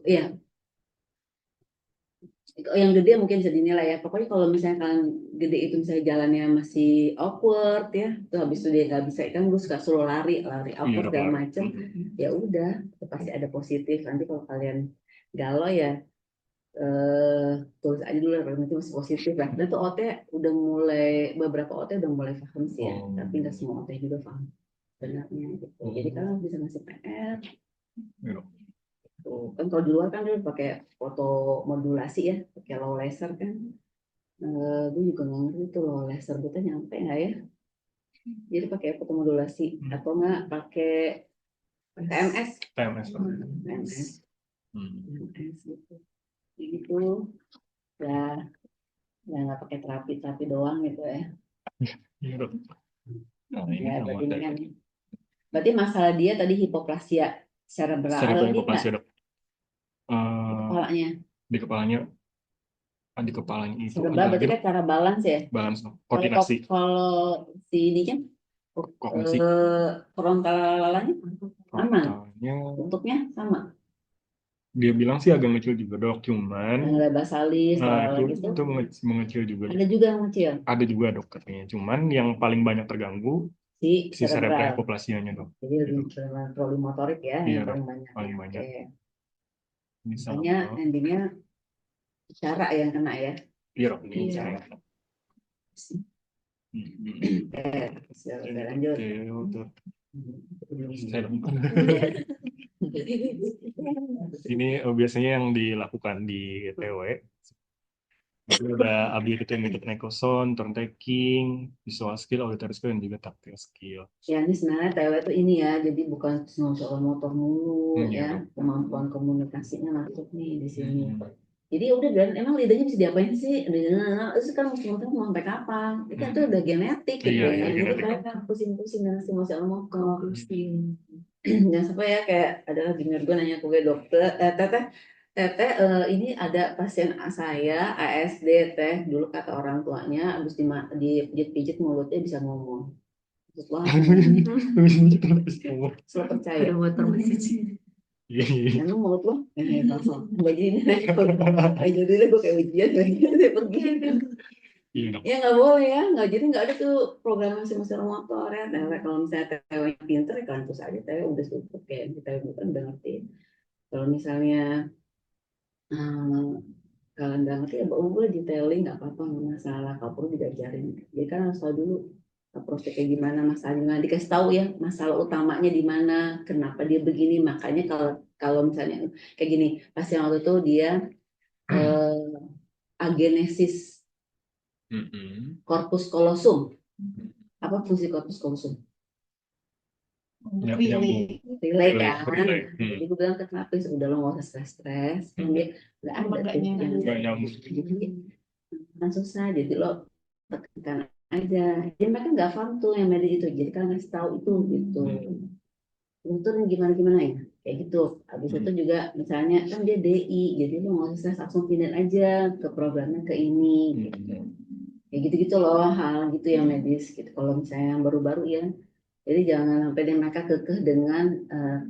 Iya, yang gede mungkin bisa dinilai ya. Pokoknya kalau misalnya kalian gede itu misalnya jalannya masih awkward ya, tuh habis itu dia nggak bisa, kan gue suka suruh lari awkward segala macem, ya udah pasti ada positif. Nanti kalau kalian galau ya tulis aja dulu itu masih positif lah. Dan tuh OT udah mulai, beberapa OT udah mulai paham sih ya, tapi nggak semua OT juga paham sebenarnya gitu. Jadi kalian bisa ngasih PR. Tuh, kan kalau di luar kan dia pakai foto modulasi ya, pakai low laser kan. Gue juga nggak ngerti tuh low laser gue tuh nyampe nggak ya. Jadi pakai foto modulasi atau nggak pakai TMS. TMS gitu. Gitu. Ya nggak pakai terapi doang gitu ya. Ya, berarti masalah dia tadi hipoplasia cerebral hipoplasia dok. Kepalanya. Di kepalanya itu cerebral berarti kan cara balance ya. Balance koordinasi. Kalau si ini kan frontalnya aman. Bentuknya sama. Dia bilang sih agak ngecil juga dok, cuman basalis itu mengecil juga. Ada juga yang kecil. Ada juga dok katanya, cuman yang paling banyak terganggu si cerebral hipoplasianya dok. Jadi polimotorik ya, iya, yang paling banyak. Misalnya endingnya cara yang kena ya. Iya dok, ini cara. Lanjut. Ini biasanya yang dilakukan di TW. Itu udah abis itu method Nicholson, turn taking, visual skill, auditory skill, dan juga tactile skill. Ya ini sebenarnya TW itu ini ya, jadi bukan soal motor mulu ya, kemampuan komunikasinya masuk nih di sini. Jadi udah dan emang lidahnya bisa diapain sih? Terus kan mesti mau sampai kapan? Itu kan itu udah genetik gitu ya. Jadi kayak pusing-pusing dan emosional motor. Jangan sampai ya kayak adalah junior gue nanya ke gue dokter, Teteh ini ada pasien saya ASD teh, dulu kata orang tuanya habis dipijit mulutnya bisa ngomong. Wah, selalu percaya. Dan lu mau tuh, langsung begini deh. Jadi deh gue kayak ujian, deh pergi. Iya dong. Ya nggak boleh ya, nggak jadi nggak ada tuh program mesin motor ya. Nah, kalau misalnya TW pinter ya kan terus aja TW udah cukup kayak kita bukan udah ngerti. Kalau misalnya kalau nggak ngerti ya gue detailing nggak apa-apa nggak masalah. Kalau perlu diajarin. Jadi kan harus tahu dulu prosesnya kayak gimana, masalahnya dikasih tahu ya masalah utamanya di mana, kenapa dia begini. Makanya kalau kalau misalnya kayak gini, pas yang waktu itu dia agenesis Mm-mm. corpus callosum. Apa fungsi corpus callosum? Untuk Nyambung. Relay Relay, kan. relay. Jadi gue bilang kenapa udah lo nggak usah stres-stres. Kan dia nggak ada Emang nggak tuh nyambung. yang Nggak nyambung. kan susah. Jadi lo tekan aja. Jadi mereka nggak paham tuh yang medis itu. Jadi kan ngasih tahu itu gitu. Itu gimana gimana ya kayak gitu. Habis itu juga misalnya kan dia DI, jadi lo nggak usah stres langsung pindah aja ke programnya ke ini. Kayak gitu-gitu loh hal gitu yang medis gitu. Kalau misalnya yang baru-baru ya. Jadi jangan sampai dia mereka kekeh dengan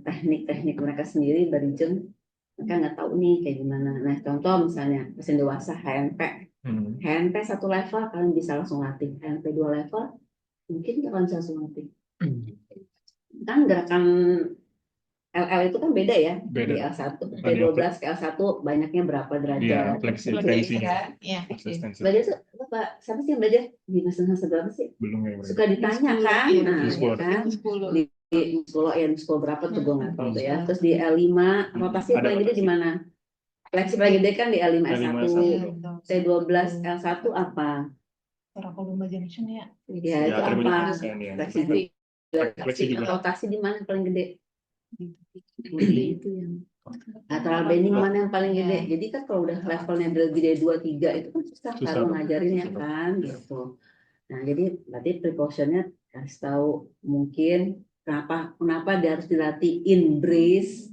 teknik-teknik mereka sendiri dari jeng mereka nggak tahu nih kayak gimana. Nah contoh misalnya pasien dewasa HNP, HNP 1 level kalian bisa langsung latih, HNP 2 level mungkin kalian bisa langsung latih. Kan gerakan LL itu kan beda ya Beda. di L1, Ada yang T12 ke L1 banyaknya berapa Iya, derajat. fleksi, Lebih tensinya. kan? Iya. Asistensi. Belajar tuh apa? Siapa sih yang belajar di semester berapa sih? Belum ya. Suka ditanya Sepuluh, kan, iya. nah Sepuluh. ya kan. 10. Di sekolah ya di sekolah berapa tuh gue nggak tahu tuh ya. Hmm. Terus di L5 rotasi Ada paling gede rotasi. di mana? Fleksi paling gede kan di L5 L5 S1, S1. T12 L1 apa? Paracolumba junction ya. Ya Ya, itu atribut apa? asisten ya. Fleksi Fleksi juga. rotasi di mana yang paling gede? Yang gede itu yang Lateral bending mana yang paling gede? Jadi kan kalau udah levelnya gede 2, 3 itu kan susah Susah kalau dong. ngajarinnya kan gitu. Nah jadi berarti precautionnya harus tahu mungkin kenapa dia harus dilatih in brace.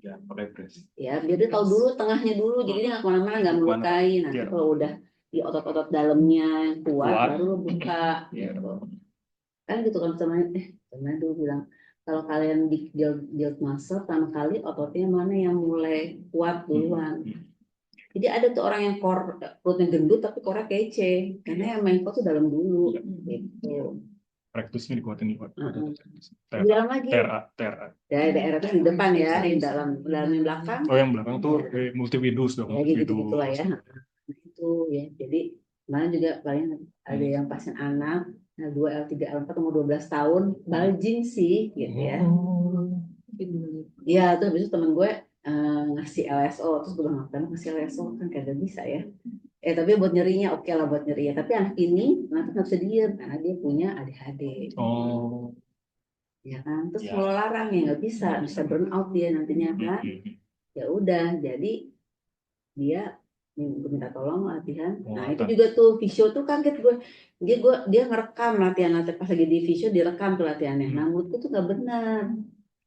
Ya, pakai brace. Ya biar dia tahu dulu tengahnya dulu, jadi dia nggak kemana-mana nggak melukai. Nanti Iya. kalau udah di otot-otot dalamnya yang kuat, Kuat. baru lo buka Iya. gitu. Kan gitu kan teman dulu bilang kalau kalian build muscle pertama kali ototnya mana yang mulai kuat duluan. Jadi ada tuh orang yang perutnya gendut tapi core kece, karena yang main core tuh dalam dulu gitu. Rektusnya dikuatin kuat. Bilang lagi. TRA. Daerah itu di depan ya, di dalam yang belakang. Oh yang belakang tuh multividus dong. Ya gitu gitulah ya. Nah, itu ya. Jadi mana juga paling ada yang pasien anak, nah 2 L3 L4 umur 12 tahun, bulging sih gitu ya. Ya tuh habis itu temen gue ngasih LSO, terus gue bilang ngapain ngasih LSO kan kagak bisa ya. Tapi buat nyerinya oke lah buat nyerinya. Tapi anak ini kenapa nggak bisa diem karena dia punya ADHD. Oh. Ya kan, terus Ya. kalau larang ya nggak bisa burn out dia nantinya kan. Ya udah, jadi dia minta tolong latihan. Nah itu juga tuh visio tuh kaget gue. Dia ngerekam latihan pas lagi di visio direkam tuh latihannya. Nah menurutku tuh nggak benar.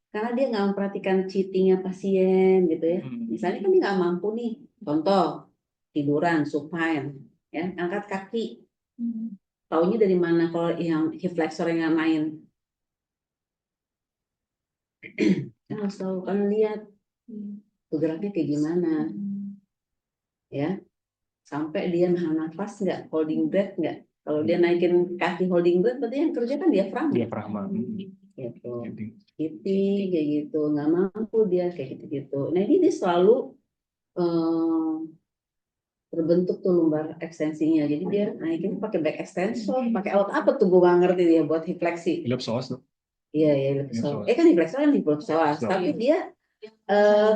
Karena dia nggak memperhatikan cheatingnya pasien gitu ya. Misalnya kan dia nggak mampu nih, contoh tiduran supine, ya angkat kaki. Taunya dari mana kalau yang hip flexor yang nggak main? Kan harus tahu kan lihat geraknya kayak gimana, ya sampai dia nahan nafas nggak, holding breath nggak. Kalau dia naikin kaki holding breath, berarti yang kerja kan diafragma. Gitu. Kayak gitu, nggak mampu dia kayak gitu-gitu. Nah ini dia selalu terbentuk tuh lumbar ekstensinya. Jadi dia naikin pakai back extension, pakai alat apa tuh gue nggak ngerti dia buat hip flexi. Iliopsoas tuh. Iya hip psoas. Kan hip flexor kan hip psoas, tapi dia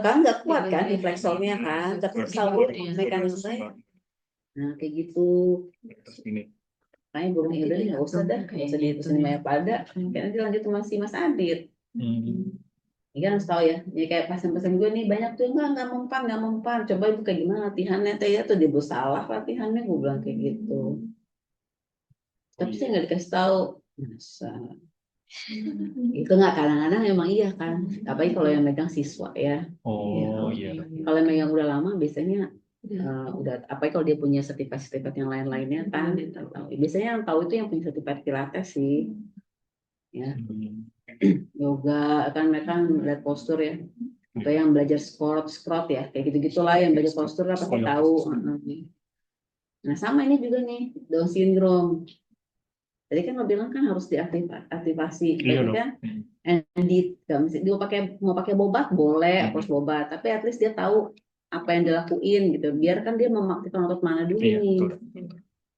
kan nggak kuat kan hip flexornya kan, tapi selalu mekanismenya. Nah kayak gitu. Kayak burung udah nggak usah dah, nggak usah diterusin banyak pada. Kan nanti lanjut masih Mas Adit. Ini kan harus tahu ya. Jadi kayak pasien-pasien gue nih banyak tuh nggak mempan. Coba itu kayak gimana latihannya? Teh tuh dia salah latihannya, gue bilang kayak gitu. Tapi saya nggak dikasih tahu. Masa itu nggak kadang-kadang emang iya kan. Apalagi kalau yang megang siswa ya. Oh iya. Kalau yang megang udah lama biasanya udah. Apalagi kalau dia punya sertifikat yang lain-lainnya kan. Biasanya yang tahu itu yang punya sertifikat pilates sih. Ya. Yoga kan mereka lihat postur ya. atau yang belajar squat ya, kayak gitu-gitulah, yang belajar postur lah pasti tahu. Nah sama ini juga nih Down syndrome. Tadi kan lo bilang kan harus diaktifasi, Iya berarti dok. kan nggak mesti dia mau pakai bobat boleh, harus bobat, tapi at least dia tahu apa yang dilakuin gitu, biar kan dia mengaktifkan otot mana dulu Iya, nih, betul.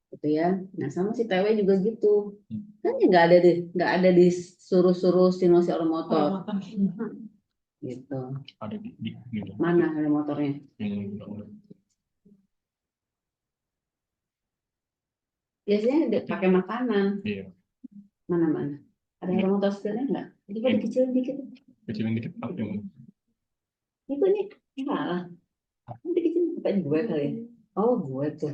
gitu ya. Nah sama si TW juga gitu, kan ya nggak ada disuruh-suruh stimulasi motor gitu. Ada di Mana ada motornya? Biasanya pakai makanan. Iya. Mana ada Ini. motor skillnya nggak? Coba dikecilin dikit. Kecilin dikit apa yang Itu nih salah. Nanti dikecilin sampai gue kali ya. Oh gue tuh.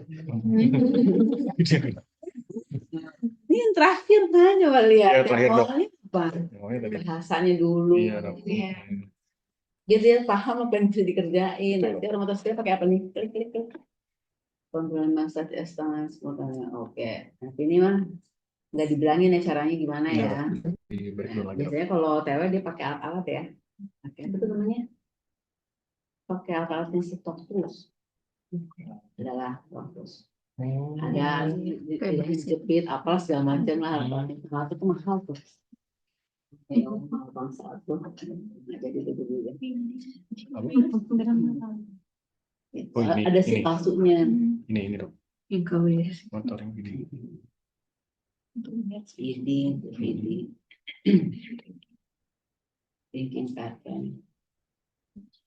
Ini yang terakhir kan, coba lihat. Ya, terakhir, Dok. Awalnya apa? Awalnya tadi. Bahasanya dulu. Iya dok. Biar dia paham apa yang bisa dikerjain. Betul. Nanti orang motor skill pakai apa nih? Klik. Kontrol massage estance motornya. Oke. Nanti ini mah nggak dibilangin ya caranya gimana Iya, ya. Dok. Di breakdown lagi dok. Biasanya kalau TW dia pakai alat-alat ya. Pakai apa tuh namanya? Pakai alat-alat yang stop terus. Adalah terus. Ada dijepit apalah segala macam lah, alat itu mahal tuh. Kayak mahal bangsa tuh. Nggak jadi dulu ya. Oh, ini, Ada si ini. palsunya. Ini dok. Yang kau ya. Motor yang gini. Feeding. Thinking pattern.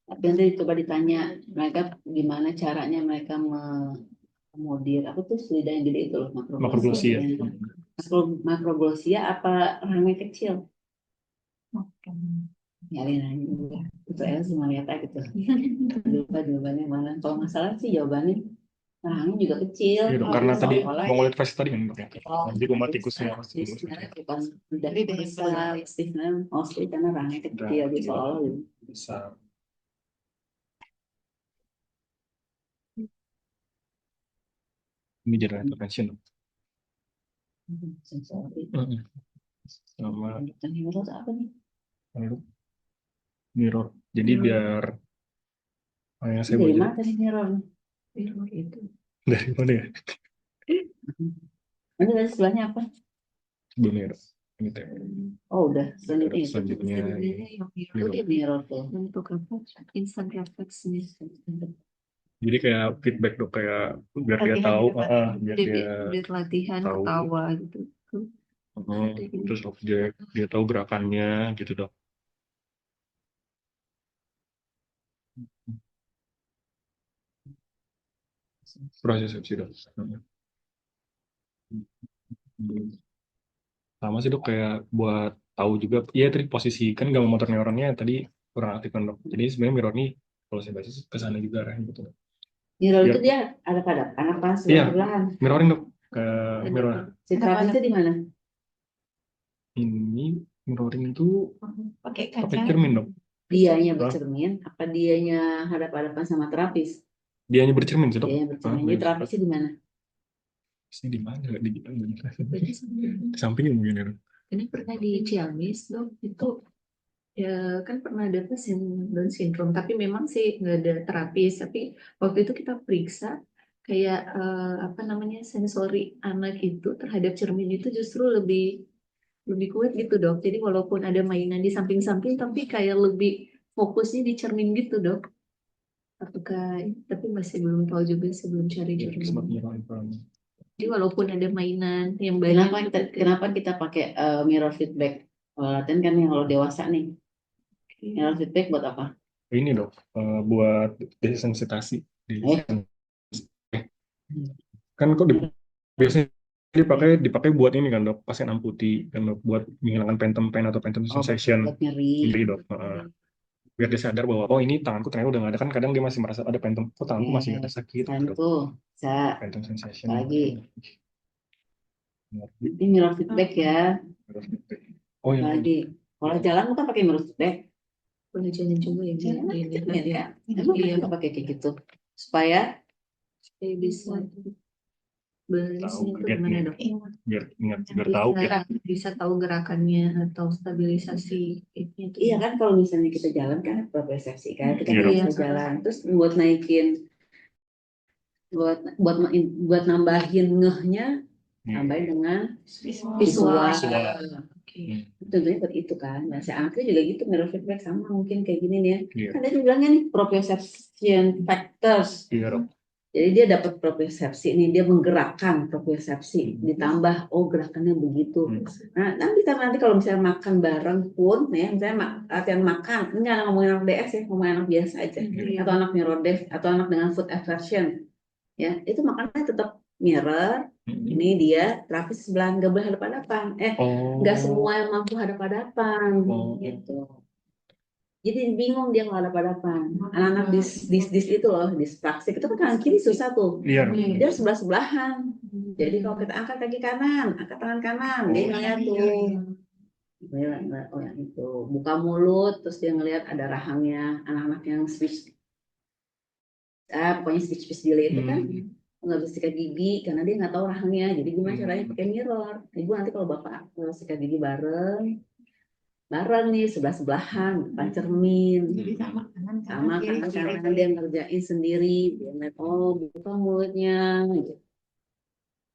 Tapi nanti coba ditanya mereka gimana caranya mereka mengakomodir apa tuh lidah yang gede itu loh, Makroglosia. Makroglosia apa rahangnya kecil? Nyari nanya juga. Itu Elsa cuma lihat aja gitu. Lupa jawabannya mana. Kalau nggak salah sih jawabannya rahangnya juga kecil. Iya dok, karena tadi Soalnya- mongoloid face tadi kan dok ya. Oh, Jadi rumah tikusnya. jadi sebenarnya bukan lidah Lidah yang besar, istilahnya mostly karena rahangnya kecil di soal Besar. Ini general intervention dok. sensori. Sama Dan menurut apa nih? mirror. Jadi biar yang saya Dari baca mana tadi mirror? Mirror itu. dari mana ya? Nanti dari sebelahnya apa? Sebelumnya dok. Ini teh. Oh udah selanjutnya itu. Selanjutnya Sebenarnya yang mirror Itu mirror tuh. untuk apa? Instant refleksnya. Jadi kayak feedback dok, kayak biar dia Latihan tahu, di depan. biar Dia dia latihan tahu. ketawa gitu. Terus objek dia tahu gerakannya gitu dok. Prosesepsi dok. Sama sih dok, kayak buat tahu juga. Iya tadi posisi kan gamma motor neuronnya tadi kurang aktif kan dok. Jadi sebenarnya mirror ini kalau saya baca ke sana juga arahnya gitu dok. Mirror itu Biar- dia ada pada anak pas Iya. sebelahan. Mirroring dok, ke mirror. Si terapisnya di mana? Ini mirroring itu Pakai pakai kaca. cermin dok. Dianya bercermin, apa dianya hadap-hadapan sama terapis? Dia hanya bercermin sih dok. Dianya bercermin. Jadi terapisnya di mana? Ini di mana? Di Berarti sebenarnya di sampingnya mungkin ya dok. ini pernah di Ciamis dok itu ya kan pernah ada pasien Down syndrome tapi memang sih nggak ada terapis tapi waktu itu kita periksa kayak apa namanya sensori anak itu terhadap cermin itu justru lebih kuat gitu dok. Jadi walaupun ada mainan di samping-samping tapi kayak lebih fokusnya di cermin gitu dok. Apakah tapi masih belum tahu juga sebelum cari Sempat jurnal. mirroring. Jadi walaupun ada mainan yang banyak Kenapa kita pakai mirror feedback? Kalau latihan kan yang kalau dewasa nih. Mirror feedback buat apa? Ini dok, buat desensitasi. Kan kok biasanya dipakai buat ini kan dok, pasien amputi kan dok, buat menghilangkan phantom pain atau phantom sensation. Buat nyeri. Jadi dok, biar dia sadar bahwa oh ini tanganku ternyata udah nggak ada, kan kadang dia masih merasa ada phantom, oh tanganku masih ada sakit. Selain Gitu, dok. itu bisa Phantom sensation. lagi. Ini mirror feedback ya. Oh iya. Lagi. Kalau jalan bukan pakai mirror feedback. boleh jalan juga ya. Jalan Iya, cermin ya. Emang Iya. kita pakai kayak gitu supaya Supaya bisa Balancing itu kagetnya. gimana dok? Biar ingat, biar tahu ya. Bisa tahu gerakannya atau stabilisasi itu. Iya kan kalau misalnya kita jalan kan propriosepsi kan kita Iya, nggak Dok. bisa jalan terus buat naikin buat nambahin ngehnya Iya. tambahin dengan Visual. visual. Oke. Tentunya buat itu kan. Nah, si anaknya juga gitu mirror feedback sama mungkin kayak gini nih ya. Iya. Kan tadi bilangnya nih proprioception factors. Iya, Dok. Jadi dia dapat propriosepsi nih, dia menggerakkan propriosepsi, ditambah oh gerakannya begitu. Nah, nanti kalau misalnya makan bareng pun, ya misalnya latihan makan, ini jangan ngomongin anak DS ya, ngomongin anak biasa aja, Iya. atau anak neurodev, atau anak dengan food aversion, ya itu makannya tetap mirror. Ini dia terapi sebelah nggak boleh hadap-hadapan, nggak semua yang mampu hadap-hadapan, gitu. Jadi bingung dia kalau hadap-hadapan. Anak-anak dis itu loh, dispraktik itu kan kanan kiri susah tuh. Iya, Dok. Dia harus sebelah-sebelahan. Jadi kalau kita angkat kaki kanan, angkat tangan kanan, dia ngeliat tuh. Dia ngeliat, oh yang itu. Buka mulut, terus dia ngeliat ada rahangnya. Anak-anak yang speech, pokoknya speech delay itu kan nggak bisa sikat gigi karena dia nggak tahu rahangnya. Jadi gimana caranya pakai mirror. Ibu nanti kalau bapak sikat gigi bareng nih sebelah-sebelahan depan cermin. Jadi sama Sama kiri, kan kiri. karena dia ngerjain sendiri, dia ngeliat oh buka mulutnya gitu.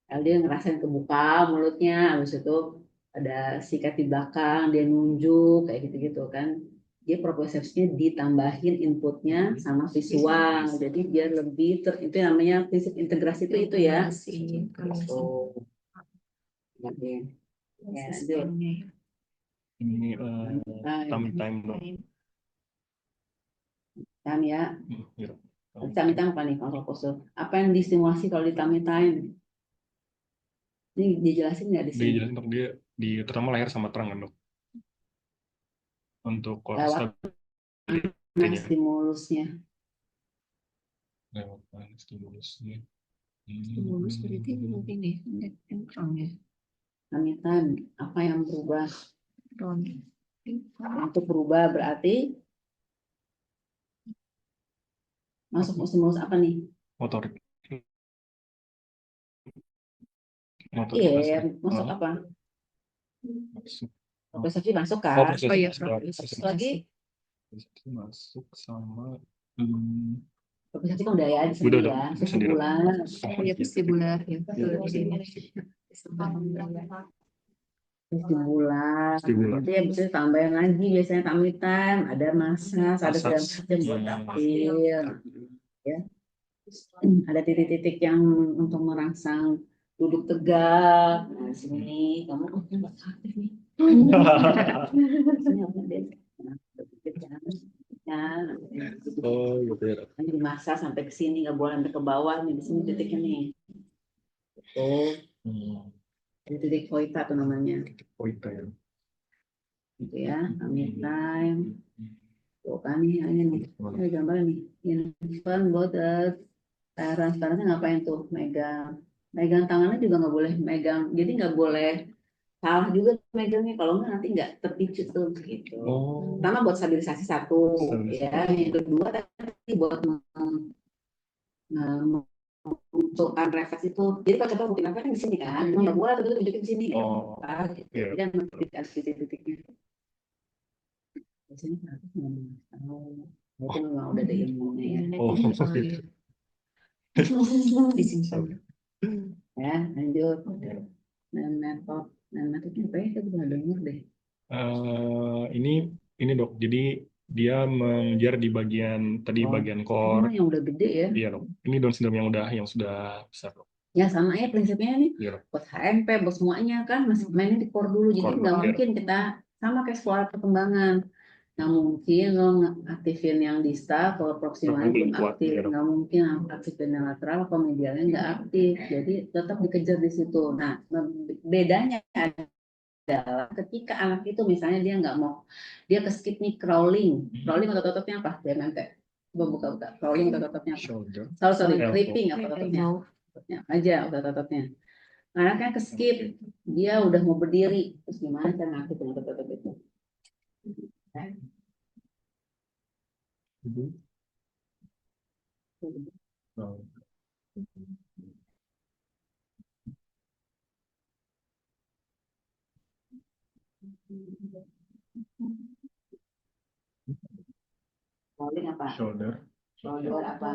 Lalu dia ngerasain kebuka mulutnya, habis itu ada sikat di belakang, dia nunjuk kayak gitu-gitu kan. Dia propriosepsinya ditambahin inputnya sama visual, jadi dia lebih itu namanya prinsip integrasi itu ya. Oh, ya, lanjut. Ini tummy time, Dok. Time ya. Iya, Dok. Tummy time apa nih kalau pose? Apa yang distimulasi kalau di tummy time? Ini dijelasin nggak di sini? Dijelasin, Dok, dia terutama leher sama terang kan, Dok. Untuk Lewat kayaknya stimulusnya. lewat stimulusnya. Stimulus berarti ini income ya. Tummy time, apa yang berubah? Ron. Untuk berubah berarti masuk stimulus apa nih? Motorik. Iya, masuk apa? Masuk. Propriosepsi masuk Oh, kan? proses Oh iya, Terus lagi masuk sama propriosepsi kan udah ya di udah sini ya. Vestibular. ya vestibular ya. Vestibular. Vestibular. Nanti ya bisa tambahin lagi biasanya tummy time, ada massage, ada segala macam buat dapil. Ya. Ada titik-titik yang untuk merangsang duduk tegak. Nah, sini kamu nggak aktif nih. Sini apa deh? Nah, Oh, gitu ya, Dok. nanti dimasak sampai ke sini nggak boleh sampai ke bawah nih di sini titiknya nih. Tuh, ini titik voita tuh namanya. Pointa ya. Gitu ya, tummy time. Tuh kan nih, ini nih. Ini gambarnya nih. Infant bottle. Transparannya ngapain tuh? Megang tangannya juga nggak boleh megang. Jadi nggak boleh salah juga megangnya. Kalau nggak nanti nggak terpicu tuh gitu. Oh, Pertama buat stabilisasi satu, ya. Yang kedua tadi buat memunculkan refleks itu. Jadi kalau kita mungkin apa kan di sini kan, nggak boleh tuh tunjukin di sini. Oh, Gitu. iya. Jadi kan titik-titiknya. Di sini kan itu memang udah ada ilmunya ya. Oh, gitu. Disimpan. Ya, lanjut. Dan metodenya apa ya? Kita pernah denger deh. Ini Dok, jadi dia mengejar di bagian tadi Oh, bagian Ini core. mah yang udah gede ya. Iya, Dok. Ini Down syndrome yang sudah besar, Dok. Ya sama ya prinsipnya nih. Iya, Dok. Buat HMP, buat semuanya kan masih mainnya di core dulu. Jadi Core, nggak iya. mungkin kita sama kayak sekolah perkembangan. Nggak mungkin lo aktifin yang distal, kalau proksimal Belum belum kuat, aktif. iya, Dok. Nggak mungkin aktifin yang lateral, kalau medialnya nggak aktif. Jadi tetap dikejar di situ. Nah, bedanya adalah ketika anak itu misalnya dia nggak mau, dia ke skip nih crawling. Crawling atau ototnya apa? BMNT. Buka. Crawling atau ototnya apa? Shoulder. Sorry, Elbow. creeping apa ototnya? Ototnya aja ototnya. Anaknya ke skip, dia udah mau berdiri, terus gimana cara ngaktifin otot-otot itu? Oh. Crawling apa? Shoulder, Shoulder apa?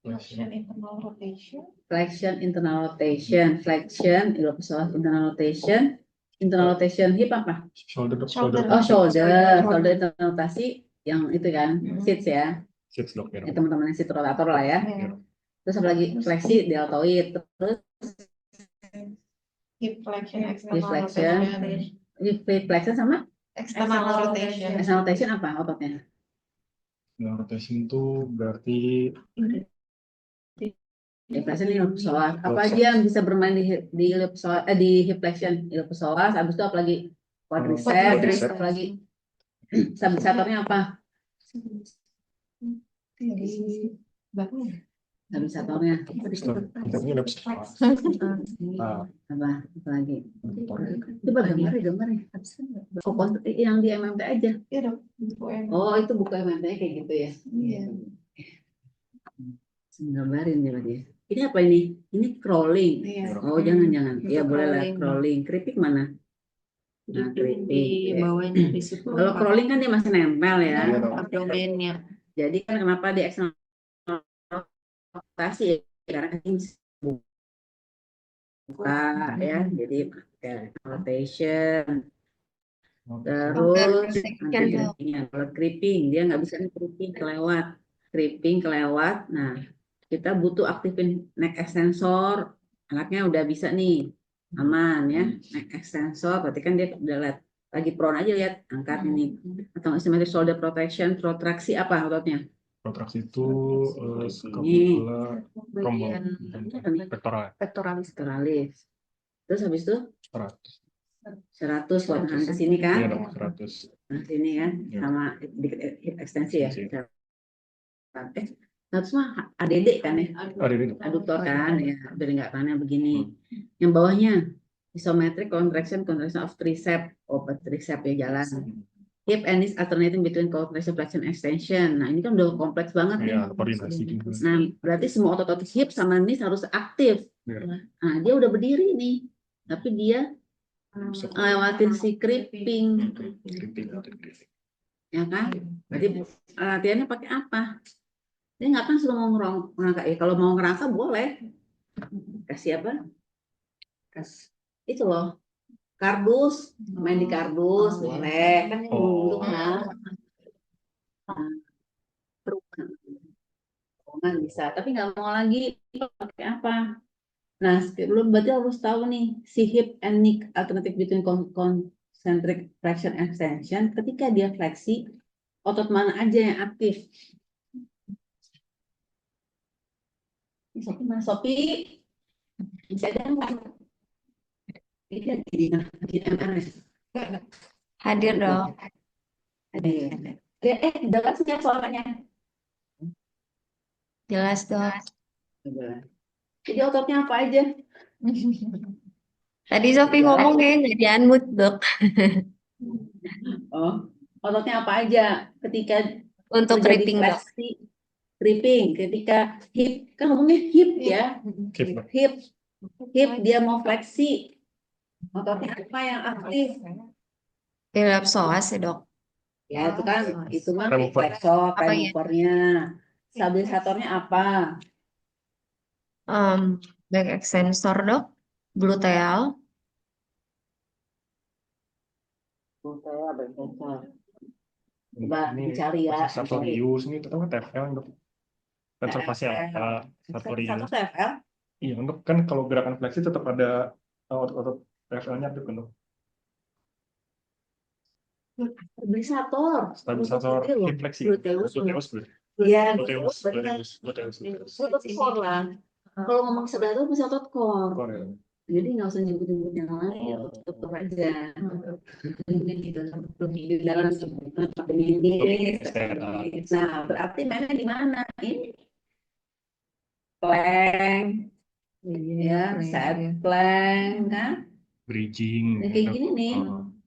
Flexion internal rotation. Flexion, internal rotation. Flexion, internal rotation. Internal rotation hip apa? shoulder, Shoulder. Oh, shoulder. Shoulder. Shoulder internal rotasi yang itu kan, sits ya. sits dok ya. Ini teman-teman yang sit rotator lah ya. Ya. Terus apa lagi? Fleksi, deltoid. Terus Hip flexion, hip external flexion. rotation. Hip flexion sama External rotation. external rotation apa ototnya? Nah, rotation itu berarti Hip flexion di hip psoas. Apa aja yang bisa bermain di hip psoas, di hip flexion, hip psoas. Habis itu apa lagi? Quadriceps. Quadriceps. Apa lagi? Stabilisatornya apa? Stabilisatornya ini udah bisa. Nah, apa? Apa lagi? Coba gambar ya. Oh, yang di MMT aja. Iya dok. Oh, itu buku MMT kayak gitu ya. Iya. Gambarin ya berarti. Ini apa ini? Ini crawling. Iya. Oh, jangan. Itu Ya boleh lah crawling. crawling. Keripik mana? Nah, Di keripik. bawahnya di situ. Kalau crawling kan dia masih nempel ya. Iya, dok. Abdomennya. Jadi kan kenapa di external rotasi ya? Karena ini buka ya. Jadi rotation. Terus kalau creeping dia nggak bisa nih creeping kelewat. Nah, kita butuh aktifin neck extensor. Anaknya udah bisa nih, aman ya. Neck extensor, berarti kan dia udah lihat lagi prone aja, lihat angkat ini. Atau istimewa shoulder protection, protraksi apa ototnya? Protraksi itu scapula pectoral. Pectoralis. Terus habis itu 100. 100 buat nahan ke sini kan? Iya dok, 100. Nah, sini kan, Ya. sama hip ekstensi ya. Ekstensi. Terus mah ADD kan ya, Ada ini dok. aduktor kan ya, biar nggak tanah begini. Yang bawahnya isometric contraction of tricep, tricep ya jalan. Hip and knees alternating between contraction, flexion, extension. Nah ini kan udah kompleks banget nih. Iya, koordinasi juga. Nah berarti semua otot-otot hip sama knees harus aktif. Iya. Nah dia udah berdiri nih, tapi dia lewatin si creeping, ya kan? Berarti latihannya pakai apa? Dia nggak kan suruh mau ngerangka ya. Kalau mau ngerangka boleh. Kasih apa? Itu loh. Kardus, main di kardus boleh. Kan ini untuk perubahan bisa. Tapi nggak mau lagi pakai apa? Nah, lu berarti harus tahu nih si hip and knee alternative between concentric flexion and extension. Ketika dia fleksi, otot mana aja yang aktif? Sopi mana Sopi? Bisa ada nggak? Ini di MRS. Hadir dong. Ada. Jelas nggak soalnya? Jelas dong. Jadi ototnya apa aja? Tadi Sofi ngomong kayak nggak di-unmute dok. Oh, ototnya apa aja ketika Untuk terjadi creeping dok. fleksi, creeping, ketika hip, kan ngomongnya hip ya, hip dia mau fleksi, ototnya apa yang aktif? Iliopsoas ya dok. Ya itu kan, itu mah Remover. flexor, Apa ya? removernya, stabilisatornya apa? Back extensor dok. Gluteal. Coba dicari ya. Sartorius ini itu kan TFL dok. Tensor fascial Sartorius. Satu TFL? Iya, untuk kan kalau gerakan fleksi tetap ada otot TFL-nya aktif kan dok. Stabilisator hip fleksi. Gluteus. Gluteus. Iya, Gluteus. benar. Gluteus. Otot core lah. Kalau ngomong stabilisator bisa otot core. Core, ya. Jadi nggak usah nyebut-nyebut yang lain, otot core aja. Di dalam Nah, berarti mainnya di mana? Ini plank, ya, side plank, kan? Bridging. Nah, kayak gini nih.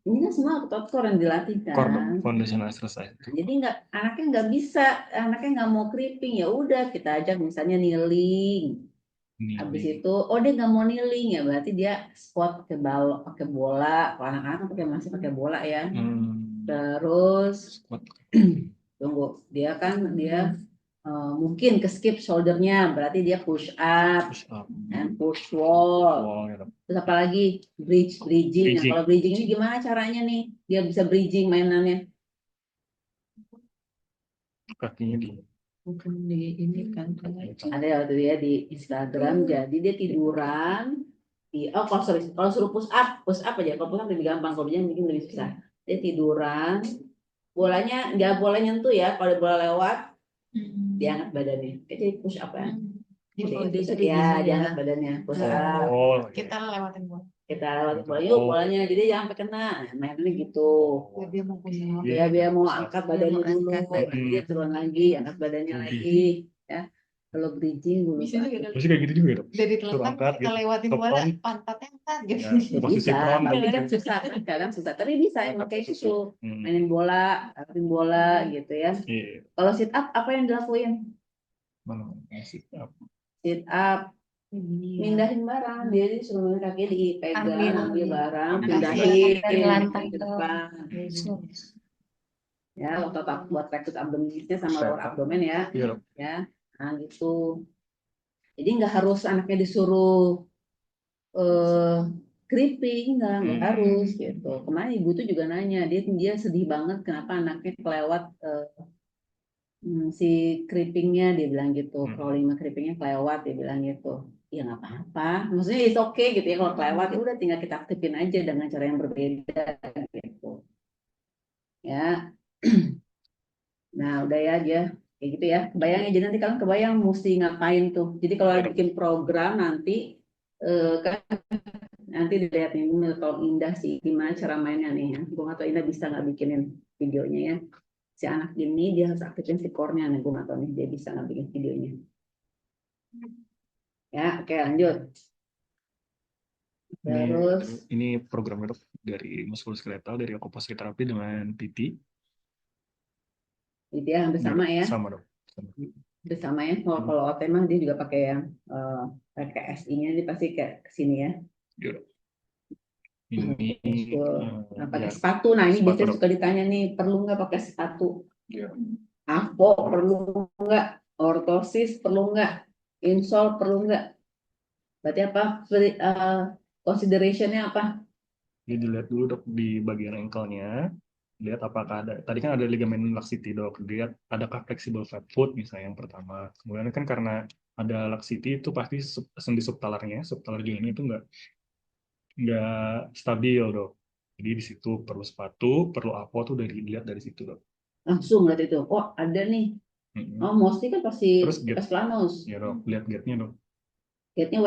Ini kan semua otot core yang dilatih Core dok, kan. foundational exercise. Jadi anaknya nggak mau creeping, ya udah kita ajak misalnya kneeling. Habis Kneeling. itu, oh dia nggak mau kneeling ya, berarti dia squat pakai bola. Kalau anak-anak masih pakai bola ya. Terus Squat. tunggu, dia mungkin ke skip shouldernya, berarti dia push up Push up. and push wall. Wall ya, Dok. Terus apa lagi? Bridging. Nah, Bridging. kalau bridging ini gimana caranya nih? Dia bisa bridging mainannya. Kakinya di Bukan di ini kan kayak Ada waktu dia di Instagram, jadi dia tiduran kalau suruh push up aja. Kalau push up lebih gampang, kalau dia bikin lebih susah. Dia tiduran, bolanya nggak boleh nyentuh ya. Kalau bola lewat, diangkat badannya. Jadi push up ya. Oh, dia Push up. jadi Ya, gini ya. diangkat badannya. Push up. Oh, Kita lewatin bola. Kita lewat bola, yuk bolanya. Jadi jangan sampai kena. Mainnya gitu. Biar dia mau punya. Ya, dia mau angkat badannya mau dulu, angkat nanti dia turun lagi, angkat badannya lagi. Ya, kalau bridging dulu. Bisa juga dong. Pasti kayak gitu juga, Dok. Dari Suruh telentang angkat kita gitu. lewatin Ke bola, front. pantatnya angkat gitu. Ya, posisi Bisa, prone tapi gitu. kadang susah, kadang susah. Tapi bisa yang Angkat kayak posisi. gitu, mainin bola, angkatin bola gitu ya. Iya. Kalau sit up apa yang dilakuin? Mana sit up. Sit up, Gini ya. mindahin barang, dia disuruh kakinya dipegang, ambil barang, Ambil pindahin dari lantai ke ke depan. Ya, otot buat rektus abdominisnya sama lower Setup. abdomen ya. Iya, Dok. Ya, nah gitu. Jadi nggak harus anaknya disuruh creeping, nggak harus gitu. Kemarin ibu tuh juga nanya, dia sedih banget kenapa anaknya kelewat si creepingnya, dia bilang gitu. Crawling sama creepingnya kelewat, dia bilang gitu. Ya nggak apa-apa, maksudnya it's okay gitu ya, kalau kelewat ya udah tinggal kita aktifin aja dengan cara yang berbeda gitu. Ya, nah udah ya aja kayak gitu ya. Kebayang aja nanti kalian kebayang mesti ngapain tuh. Jadi kalau bikin program nanti kan nanti dilihat nih kalau Indah sih gimana cara mainnya nih ya. Gue nggak tahu Indah bisa nggak bikinin videonya ya. Si anak ini dia harus aktifin si core-nya nih. Gue nggak tahu nih dia bisa nggak bikin videonya. Ya, oke lanjut. Terus Ini program, Dok, dari muskuloskeletal, dari okupasional terapi dengan PT. dia hampir sama ya. Sama, Dok. Sama. Hampir sama ya. Kalau OT mah dia juga pakai yang pakai SI-nya, dia pasti kayak kesini ya. Iya, Dok. Ini Nah, pakai sepatu. Nah ini sepatu, biasanya Dok. suka ditanya nih, perlu nggak pakai sepatu? Iya. Apo perlu nggak? Ortosis perlu nggak? Insole perlu nggak? Berarti apa? Consideration-nya apa? Jadi dilihat dulu, Dok, di bagian ankle-nya. Lihat apakah ada, tadi kan ada ligamen laxity, Dok. Lihat adakah flexible flat foot misalnya yang pertama. Kemudian kan karena ada laxity itu pasti sendi subtalarnya, subtalar joint itu nggak stabil, Dok. Jadi di situ perlu sepatu, perlu apa tuh dilihat dari situ, Dok. Langsung lihat itu. Oh ada nih. Oh mostly kan pasti Terus gate. planus. Ya, Dok, lihat gate-nya, Dok. Gate-nya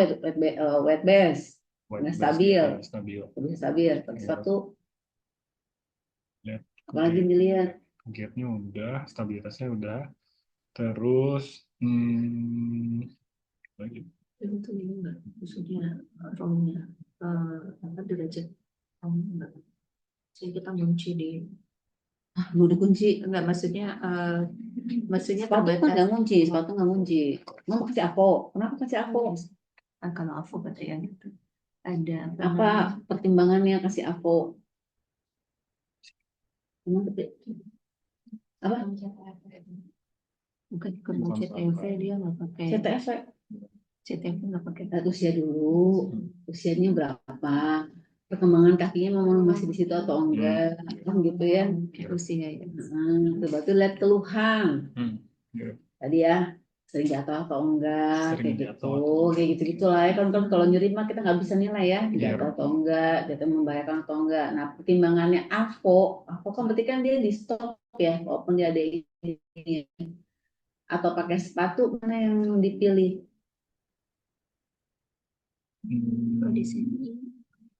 wet base. Nggak stabil. Stabil. Bisa stabil. Pakai Ya, sepatu. lihat Apalagi dilihat. gate-nya udah, stabilitasnya udah. Terus lagi. Itu ini enggak, maksudnya romnya apa derajat romnya enggak. Jadi kita kunci di Mau dikunci. enggak maksudnya Sepatu kan nggak ngunci. Sepatu nggak ngunci. Mau kasih Apo. Kenapa kasih Apo? Kalau aku kata yang itu ada Apa pertimbangannya kasih Apo? Apa? bukan kalau CTV dia nggak pakai CTF CTV nggak pakai usia dulu, usianya berapa, perkembangan kakinya memang masih di situ atau enggak, kan gitu ya. usia ya. Coba tuh lihat keluhan. Tadi ya sering jatuh atau enggak, kayak gitu gitulah ya. Kan kalau nyeri mah kita nggak bisa nilai ya, jatuh atau enggak, jatuh membahayakan atau enggak. Nah pertimbangannya AVO kan berarti kan dia di stop ya, walaupun dia ada ini. Atau pakai sepatu, mana yang dipilih? Di sini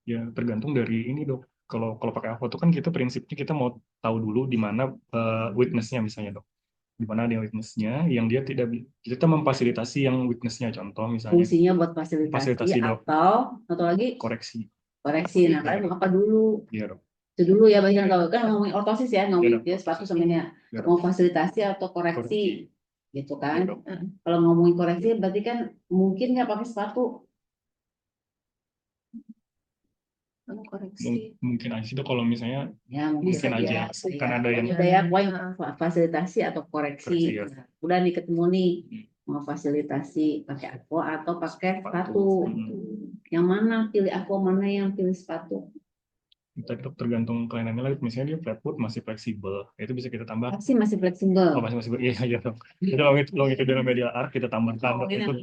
Ya tergantung dari ini, Dok. Kalau pakai AVO itu kan kita prinsipnya kita mau tahu dulu di mana weakness-nya misalnya, Dok. Di mana ada weakness-nya yang dia tidak kita memfasilitasi yang weakness-nya, contoh misalnya Fungsinya buat fasilitasi Dok. atau lagi koreksi. Nah kalian mau apa dulu? Iya, Dok. Itu dulu ya, bagian kalau kan ngomongin ortosis ya, ngomongin dia sepatu semuanya. Iya, Dok. Mau fasilitasi atau koreksi. gitu Iya, kan. dok. Kalau ngomongin koreksi berarti kan mungkin nggak pakai sepatu. Kalau koreksi. Mungkin aja sih dok kalau misalnya Ya mungkin mungkin saja. aja kan ada yang Udah ya, pokoknya fasilitasi atau koreksi koreksi. ya. Nah, udah nih ketemu nih Hmm. mau fasilitasi pakai aqua atau pakai Sepatu. sepatu. Yang mana pilih aqua, mana yang pilih sepatu? Tapi dok tergantung kelainannya lagi. Misalnya dia flat foot masih fleksibel, itu bisa kita tambah. Pasti masih fleksibel. Oh masih iya iya dok. Itu longitudinal medial arc kita tambahkan dok itu.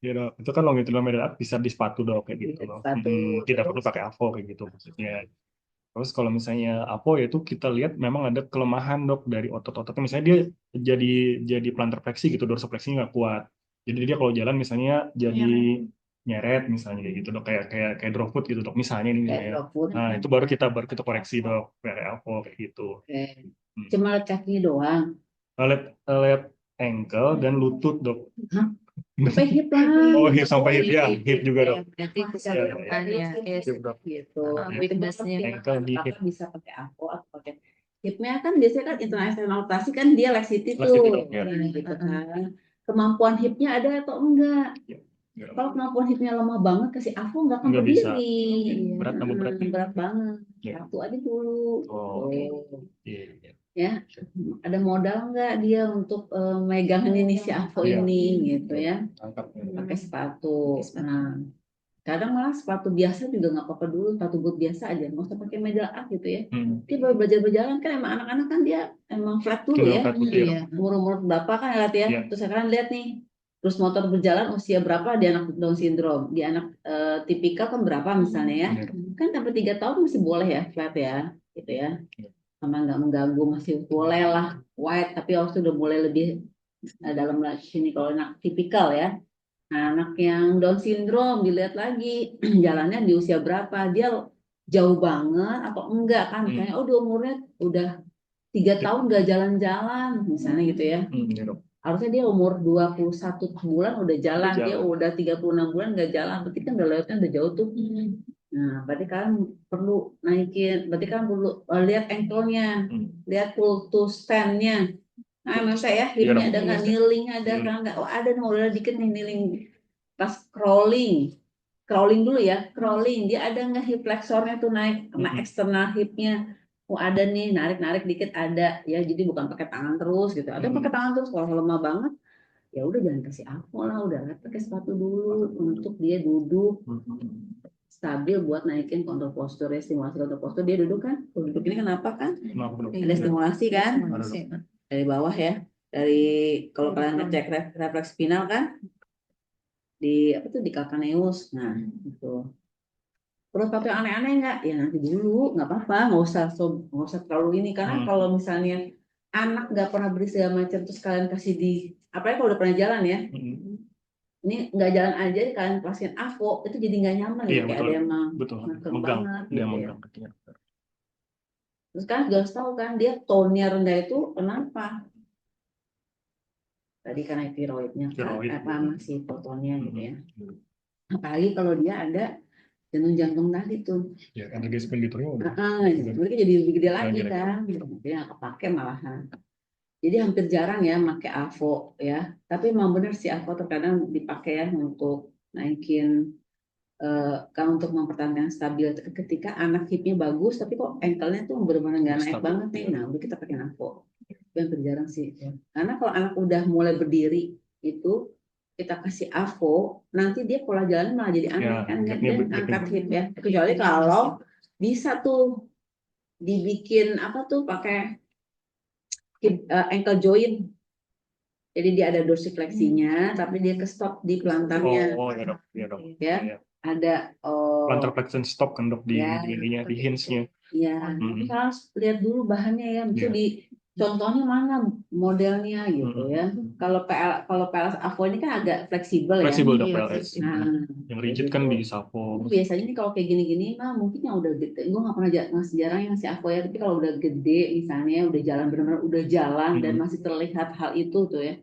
Ya dok, itu kan longitudinal medial arc bisa di sepatu dok kayak gitu loh. Sepatu. Tidak perlu pakai AVO kayak gitu maksudnya. Terus kalau misalnya AVO itu kita lihat memang ada kelemahan dok dari otot-ototnya. Misalnya dia jadi plantar fleksi gitu, dorsifleksinya nggak kuat. Jadi dia kalau jalan misalnya jadi nyeret misalnya kayak gitu dok, kayak drop foot gitu dok misalnya ini Kayak misalnya. drop foot. Nah itu baru kita koreksi dok pakai AVO kayak gitu. Oke. Cuma lihat kakinya doang. Lihat ankle dan lutut dok. Hah? Sampai hip lah. Oh hip sampai hip ya, hip juga dok. Berarti keseluruhan ya. Hip dok. Gitu. Weakness-nya. Ankle di hip. Apakah bisa pakai AVO atau pakai hipnya kan biasanya kan internal external operasi kan dia laxity tuh. Laxity, dok, ya. Gitu kan. Kemampuan hipnya ada atau enggak? Ya. Kalau kemampuan hipnya lemah banget kasih AVO nggak akan Nggak bisa. berdiri. Berat tambah berat. Berat banget. Ya. Satu aja dulu. Oh, oke. Iya, iya. Ya, ada modal nggak dia untuk megang ini si AVO Iya. ini gitu ya, Angkat. pakai sepatu. Nah, kadang malah sepatu biasa juga nggak apa-apa dulu, sepatu boot biasa aja, nggak usah pakai medal up gitu ya. Dia baru belajar berjalan kan emang anak-anak kan dia emang flat dulu ya, Flat foot, iya. iya. Umur berapa kan lihat ya, Iya. terus sekarang lihat nih, terus motor berjalan usia berapa di anak Down syndrome, di anak tipikal kan berapa misalnya ya, Iya. kan sampai 3 tahun masih boleh ya flat ya, gitu ya. Iya. Sama nggak mengganggu masih boleh lah white, tapi waktu sudah mulai lebih dalam sini kalau anak tipikal ya. Nah, anak yang Down syndrome dilihat lagi jalannya di usia berapa, dia jauh banget atau enggak kan, misalnya oh dia umurnya udah 3 tahun nggak jalan-jalan misalnya gitu ya, Iya, dok. harusnya dia umur 21 bulan udah jalan, Udah dia jalan. udah 36 bulan nggak jalan, berarti kan udah lewatnya udah jauh tuh. Nah, berarti kan perlu naikin, berarti kan perlu lihat ankle-nya, lihat pull to stand-nya. Nah, masa ya, hipnya ada nggak, kneeling ada kan nggak? Oh ada, udah dikit nih kneeling. Pas crawling dulu ya, crawling, dia ada nggak hip flexornya tuh naik, sama eksternal hipnya. Oh ada nih, narik dikit ada, ya jadi bukan pakai tangan terus gitu. Ada pakai tangan terus, kalau lemah banget, ya udah jangan kasih AVO lah, udah pakai sepatu dulu untuk dia duduk stabil buat naikin kontrol postur ya, stimulasi kontrol postur. Dia duduk kan, duduk ini kenapa kan ada stimulasi kan dari bawah ya, dari kalau kalian ngecek refleks spinal kan di apa tuh di calcaneus. Nah itu perlu sepatu yang aneh-aneh nggak ya, nanti dulu nggak apa-apa, nggak usah terlalu ini, karena kalau misalnya anak nggak pernah beri segala macam terus kalian kasih di apalagi kalau udah pernah jalan ya, ini nggak jalan aja kalian kasihin AVO itu jadi nggak nyaman Iya, ya, kayak ada yang betul. ngekang Megang, banget dia gitu ya. megang kakinya. Terus kan juga harus tahu kan dia tone-nya rendah itu kenapa? Tadi karena tiroidnya kan, Tiroid. apa masih fotonnya gitu ya. Apalagi kalau dia ada jantung tadi tuh. Ya, energi expenditure-nya udah. Mereka jadi lebih gede lagi Gede. kan, dia nggak kepake malahan. Jadi hampir jarang ya pakai AVO ya. Tapi memang benar sih AVO terkadang dipakai ya untuk naikin kan untuk mempertahankan stabilitas ketika anak hipnya bagus tapi kok ankle-nya tuh benar-benar nggak naik Stabil. banget nih. Nah, udah kita pakai AVO. Itu yang terjarang sih. Karena kalau anak udah mulai berdiri itu kita kasih AVO, nanti dia pola jalan malah jadi aneh kan, dia angkat hip ya. Kecuali kalau bisa tuh dibikin apa tuh pakai ankle joint. Jadi dia ada dorsifleksinya, tapi dia ke stop di pelantarnya. Oh, ya dok, ya dok. Ya, ada Plantar flexion stop kan dok di ininya, di hinge-nya. Iya, kita harus lihat dulu bahannya ya. Misalnya di contohnya mana modelnya gitu ya. Kalau PLS AVO ini kan agak fleksibel ya. Fleksibel dok PLS. Nah, yang rigid kan di Savo. biasanya nih kalau kayak gini-gini mah mungkin yang udah gede. Gue nggak pernah ngasih jarang yang si AVO ya. Tapi kalau udah gede misalnya udah jalan benar-benar udah jalan dan masih terlihat hal itu tuh ya.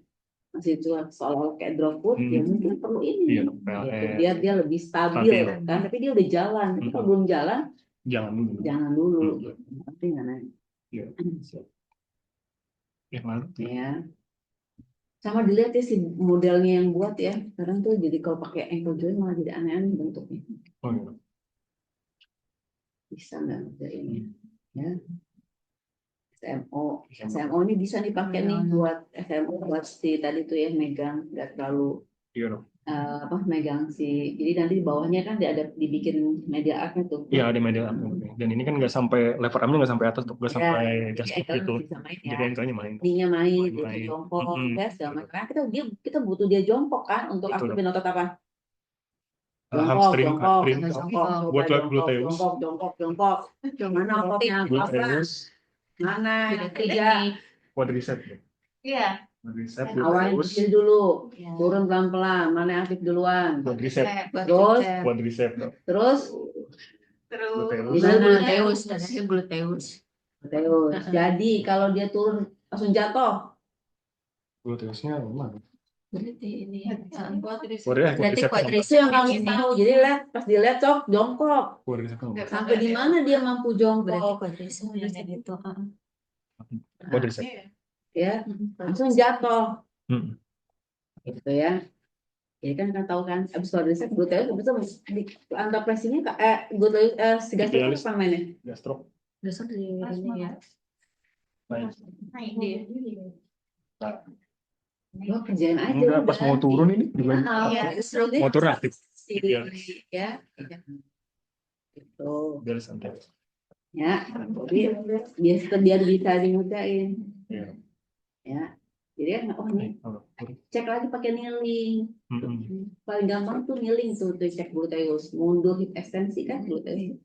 Masih itu soal kayak drop foot ya mungkin perlu ini. Iya, Gitu. Biar dia lebih stabil kan. Tapi dia udah jalan. Tapi kalau belum jalan jangan dulu. Tapi nggak naik. Iya. Ya, lalu. Ya. Sama dilihat ya si modelnya yang buat ya. Sekarang tuh jadi kalau pakai ankle joint malah jadi aneh-aneh bentuknya. Oh, iya. Bisa nggak ngerjainnya? Ya. SMO ini bisa dipakai nih buat SMO buat si tadi tuh ya megang nggak terlalu Iya dong. megang si jadi nanti di bawahnya kan ada dibikin media artnya tuh. Iya, ada media up. Dan ini kan nggak sampai lever armnya nggak sampai atas tuh, nggak Ya, sampai jadi gasket ankle gitu. bisa main ya. Jadi ankle-nya main. Ininya main, itu Main. jongkok, Mm-mm. ya segala macam. Karena kita butuh dia jongkok kan untuk Betul. aktifin otot apa? Hamstring, Jongkok, hamstring, jongkok, coba buat jongkok, gluteus, jongkok. Mana ototnya? Apa? gluteus, Mana yang Berarti ketiga? quadricep. Iya. Quadricep, Awalnya gluteus, kecil dulu, Ya. turun pelan-pelan. Mana yang aktif duluan? quadricep, Terus, quadricep, terus Terus Gluteus. gimana? Gluteus, terakhir gluteus. Terus. Jadi kalau dia turun langsung jatuh. gluteusnya mana? Berarti ini Berarti berarti quadricep Itu yang kamu tahu. Jadi pas dilihat cok jongkok. quadricep Sampai di mana dia mampu berarti jongkok? quadriceps yang itu. quadricep. Ya, langsung jatuh. Hmm. Gitu ya. Jadi kan tahu kan abis quadricep gluteus bisa di antar presinya gluteus si gastrus apa mainnya? Gastro. Dasar di ini ya. Baik. naik dia. Lo kerjain aja Enggak, pas mau turun ini juga Iya, mau turun aktif. ya. Gitu. Biar santai. Ya, jadi biar bisa dimudahin. Iya. Ya. Jadi kan ini cek lagi pakai kneeling. Paling gampang tuh kneeling tuh cek gluteus. Mundur hip ekstensi kan gluteus.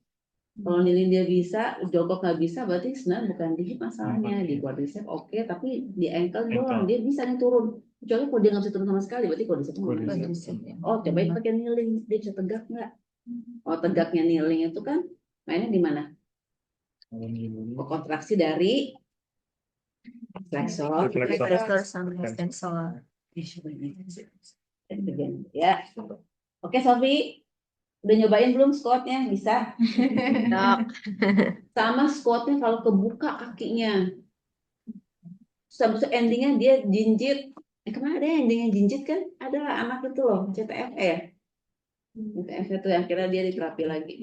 Kalau kneeling dia bisa, jongkok nggak bisa, berarti sebenarnya bukan di hip masalahnya, di quadricep oke, tapi di ankle doang dia bisa nih turun. Kecuali kalau dia nggak bisa turun sama sekali, berarti quadricep nggak. Oh, cobain pakai kneeling, dia bisa tegak nggak? Oh, tegaknya kneeling itu kan mainnya di mana? Kontraksi dari flexor, Flexor sama extensor. ya. Oke, Sofi, udah nyobain belum squatnya? Bisa? Sama squatnya kalau kebuka kakinya, sampai endingnya dia jinjit. Kemana ada endingnya jinjit kan? Adalah anak itu loh, CTF ya. CTF itu yang kira dia diterapi lagi.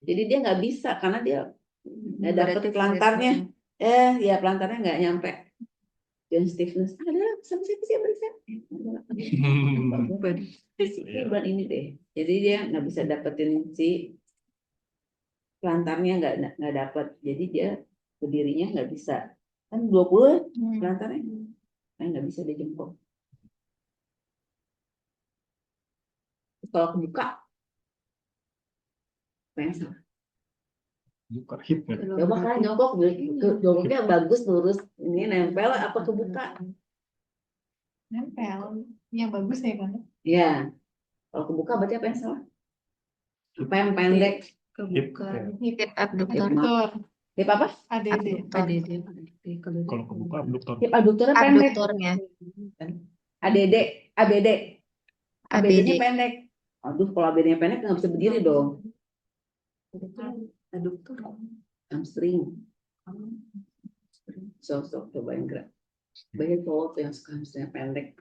Jadi dia nggak bisa karena dia nggak dapet pelantarnya. Ya pelantarnya nggak nyampe. Joint stiffness ada sama siapa sih yang bisa? Bukan ini deh. Jadi dia nggak bisa dapetin si pelantarnya nggak dapet. Jadi dia berdirinya nggak bisa. Kan 20 pelantarnya, kan nggak bisa dia jempol. Kalau kebuka, pengen Buka hip ya. coba kan jongkok, jongkoknya bagus lurus, ini nempel apa kebuka? Nempel. Yang bagus ya kan? Ya, kalau kebuka berarti apa yang salah? Apa yang pendek? Kebuka. Hip abduktor. abduktor. Hip apa? ADD. Kalau kebuka abduktor. Hip abduktornya pendek. Abduktornya. ADD, ABD. ABD-nya ABD. pendek. Aduh, kalau ABD-nya pendek nggak bisa berdiri dong. Aduktor. Hamstring. So, cobain gerak. Banyak cowok tuh yang suka hamstringnya pendek.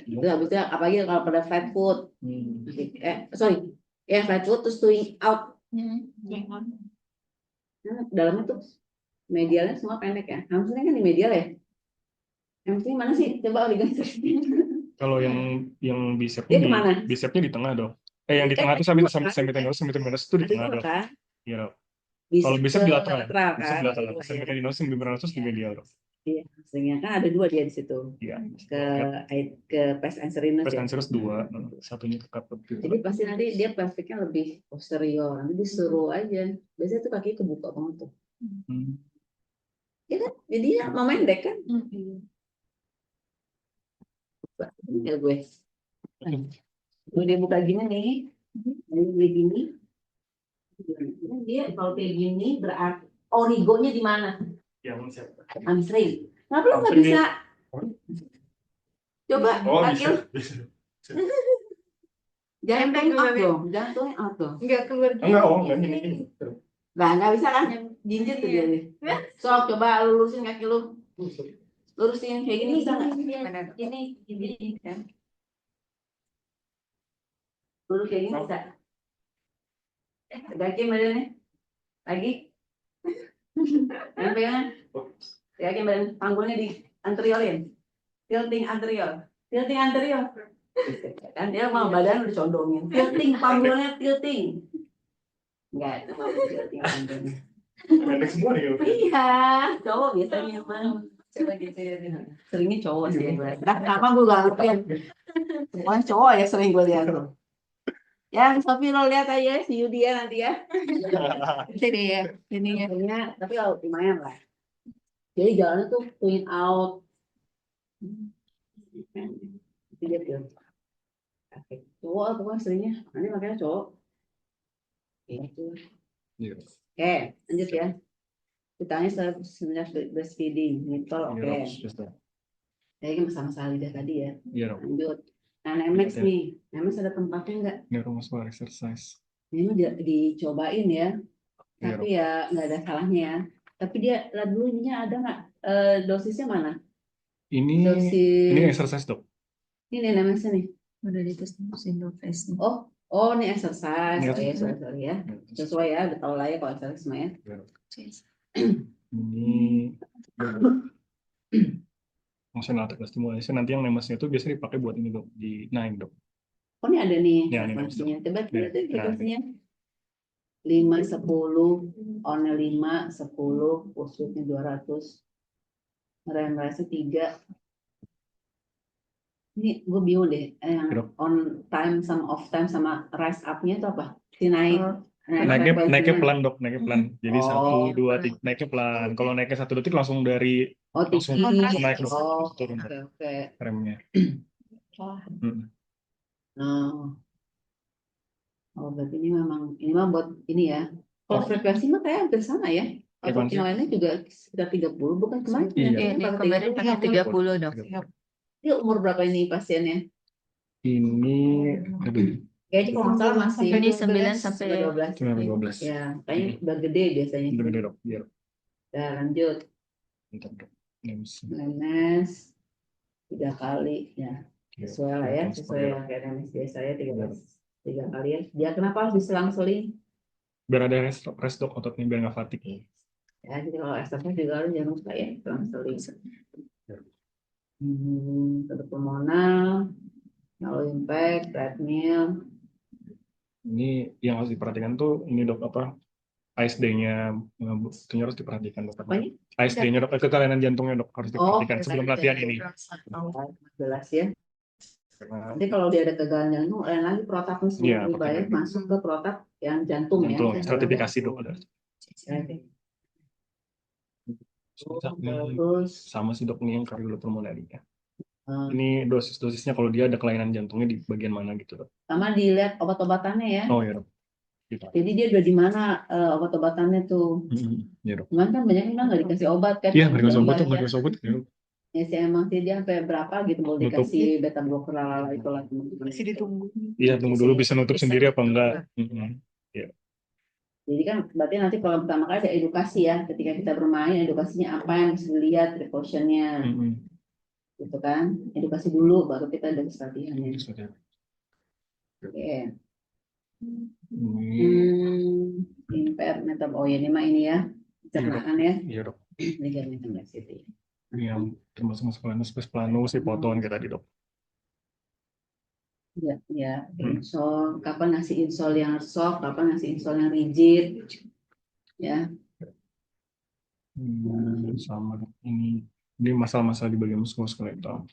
Itu habisnya apalagi kalau pada flat foot. Sorry. Ya, flat foot terus swing out. Nah, dalamnya tuh medialnya semua pendek ya. Hamstring kan di medial ya. Hamstring mana sih? Coba diganti. Kalau yang Dia bicepnya kemana? bicepnya di tengah dong. Yang di tengah itu semitendinosus itu di tengah dong. Kan? Iya. Bisa Kalau bicep di lateral, kan? bicep di lateral. Semitendinosus, membranosus di medial dong. Iya, hamstringnya kan ada dua dia di situ. Iya. Ke pes anserinus Pes ya. anserinus 2, satunya ke carpet gitu. Jadi pasti nanti dia pelviknya lebih posterior. Nanti disuruh aja. Biasanya tuh kaki kebuka banget tuh. Ya kan? Jadi ya mau mendek kan? Ya gue. Gue dia buka gini nih. Ini begini. Dia kalau kayak gini berarti origonya di mana? Yang siapa? Hamstring. Kenapa lu nggak bisa? Coba kaki lu. Jangan tengok out dong. Jangan tengok out dong. Enggak keluar gini. Enggak ini. Nggak bisa kan? Jinjit tuh dia nih. Sok coba lu lurusin kaki lu. lurusin kayak gini bisa nggak? Benar. Ini kan. Lurus kayak gini bisa. Tegakin badannya. Lagi. Yang pegangan. Tegakin badan. Panggulnya di anteriolin. Tilting anterior. Tilting anterior. Kan dia mau badan udah condongin. Tilting panggulnya tilting. Enggak, itu mau tilting panggulnya. Pendek semua nih. Iya, cowok biasanya emang. Coba gitu ya. Seringnya cowok sih yang gue lihat. Nah, kenapa gue gak ngerti ya? Pokoknya cowok ya sering gue lihat. Yang Sofi lo lihat aja si Yudi ya nanti ya. Ini ya, ini ya. Seringnya, tapi lumayan lah. Jadi jalannya tuh twin out. Itu dia tuh. Oke. Cowok atau kan seringnya. Nanti makanya cowok. Gitu. Iya. Oke, lanjut ya. Ditanya sebenarnya breastfeeding, nipple, Iya, oke. dok. Yes, dok. Jadi masalah lidah tadi ya. Iya, dok. Lanjut. Nah, Nemex nih. Nemex ada tempatnya nggak? Neuromuscular exercise. Ini dicobain ya. Iya, Tapi dok. ya nggak ada salahnya ya. Tapi dia lihat dulunya ada nggak? Dosisnya mana? Ini Dosis. exercise, dok. Ini Nemexnya nih. Udah dites syndrome face nih. Oh, ini exercise. Ini Oh ya, exercise. sorry ya. Sesuai ya, udah tahu lah ya kalau exercise semua ya. Iya, dok. Ini functional atrial stimulation. Nanti yang nemesnya itu biasanya dipakai buat ini, dok, di naik, dok. Oh, ini ada nih Ya, ini frekuensinya. Coba Ya, lihat tuh nah, frekuensinya. 5, 10, on-nya 5, 10, pulse-nya 200, rem-nya 3. Ini gue bingung deh, yang Iya. on time sama off time sama rise up-nya itu apa? Si naik, naiknya frekuensinya. pelan, dok, naiknya pelan. Jadi Oh. 1, 2, 3, naiknya pelan. Kalau naiknya 1 detik langsung dari Oh, langsung tinggi. naik, dok. Oh, Turun, oke, dok, oke. remnya. Wah, Nah, oh, berarti ini mah buat ini ya. Kalau frekuensi mah kayak hampir sama ya. Otot Frekuensi? yang lainnya juga sekitar 30, bukan kemarin? Iya. Ini kemarin pakai 30 dok. Dia umur berapa ini pasiennya? Ini, aduh, Kayaknya kalau nggak salah masih Ini 9 sampai 12. 12. Ya, kayaknya udah gede biasanya. Udah gede, dok. Iya, dok. Udah lanjut. Bentar, dok. Nemes. Lemes 3 kali ya. Iya. Sesuai lah ya, sesuai yang kayak lemes biasa ya 3 kali ya. Dia kenapa harus diselang-seling? Biar ada rest, dok, ototnya biar nggak fatigue. Ya, jadi kalau exercise juga harus jangan lupa ya, selang-seling. Terus pulmonal, lalu impact, treadmill. Ini yang harus diperhatikan tuh ini, dok, apa? ASD-nya itu harus diperhatikan, dok. Apanya? ASD-nya, dok, kelainan jantungnya, dok, harus diperhatikan sebelum latihan ini. Jelas ya. Karena Nanti kalau dia ada kegagalan jantung, lain lagi protapnya semua Iya, lebih baik protap. masuk ke protap yang jantung ya. jantung, stratifikasi, dok, ada. Terus Sama sih, dok, ini yang kardiopulmonerinya. Ini dosis-dosisnya kalau dia ada kelainan jantungnya di bagian mana gitu, dok. sama dilihat obat-obatannya ya. Oh ya, dok. Gitu. Jadi dia udah di mana obat-obatannya tuh. Iya, dok. Cuman kan banyak yang nggak dikasih obat kan. Iya, nggak dikasih obat, tuh, nggak dikasih obat. Ya, dok. Ya sih emang sih dia sampai berapa gitu mau Nutup. dikasih beta blocker lalala itulah. masih ditunggu. Iya, tunggu dulu bisa nutup sendiri apa enggak. Jadi kan berarti nanti kalau pertama kali ada edukasi ya, ketika kita bermain edukasinya apa yang harus dilihat, precautionnya, gitu kan? Edukasi dulu, baru kita ada latihannya. Oke. Impair metabol, oh ya ini mah ini ya, pencernaan ya. Iya, dok. Ligamen complexity. Ini yang termasuk planus, plus planus, hipoton kayak tadi, dok. Ya, ya, insol. Kapan ngasih insol yang soft, kapan ngasih insol yang rigid, ya. Sama, dok. Ini masalah-masalah di bagian muskuloskeletal.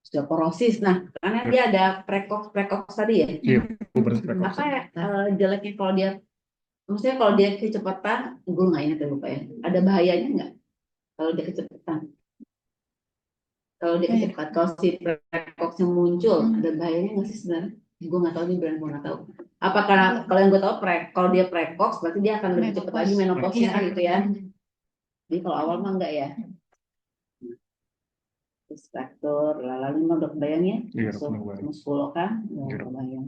Sudah porosis. Nah, karena dia ada prekoks tadi ya. Iya, Apa ya jeleknya kalau dia, maksudnya kalau dia kecepatan, gue nggak ingat ya lupa ya. Ada bahayanya nggak kalau dia kecepatan? Kalau dia kecepatan, kalau si prekoksnya muncul, ada bahayanya nggak sih sebenarnya? Gue nggak tahu nih, brand gue nggak tahu. Apa karena kalau yang gue tahu kalau dia prekoks, berarti dia akan lebih cepat lagi menopausnya kan gitu ya. Jadi kalau awal mah enggak ya. Struktur, lalu mah udah kebayang ya, Iya, masuk kebayang. muskulo kan, Iya. kebayang.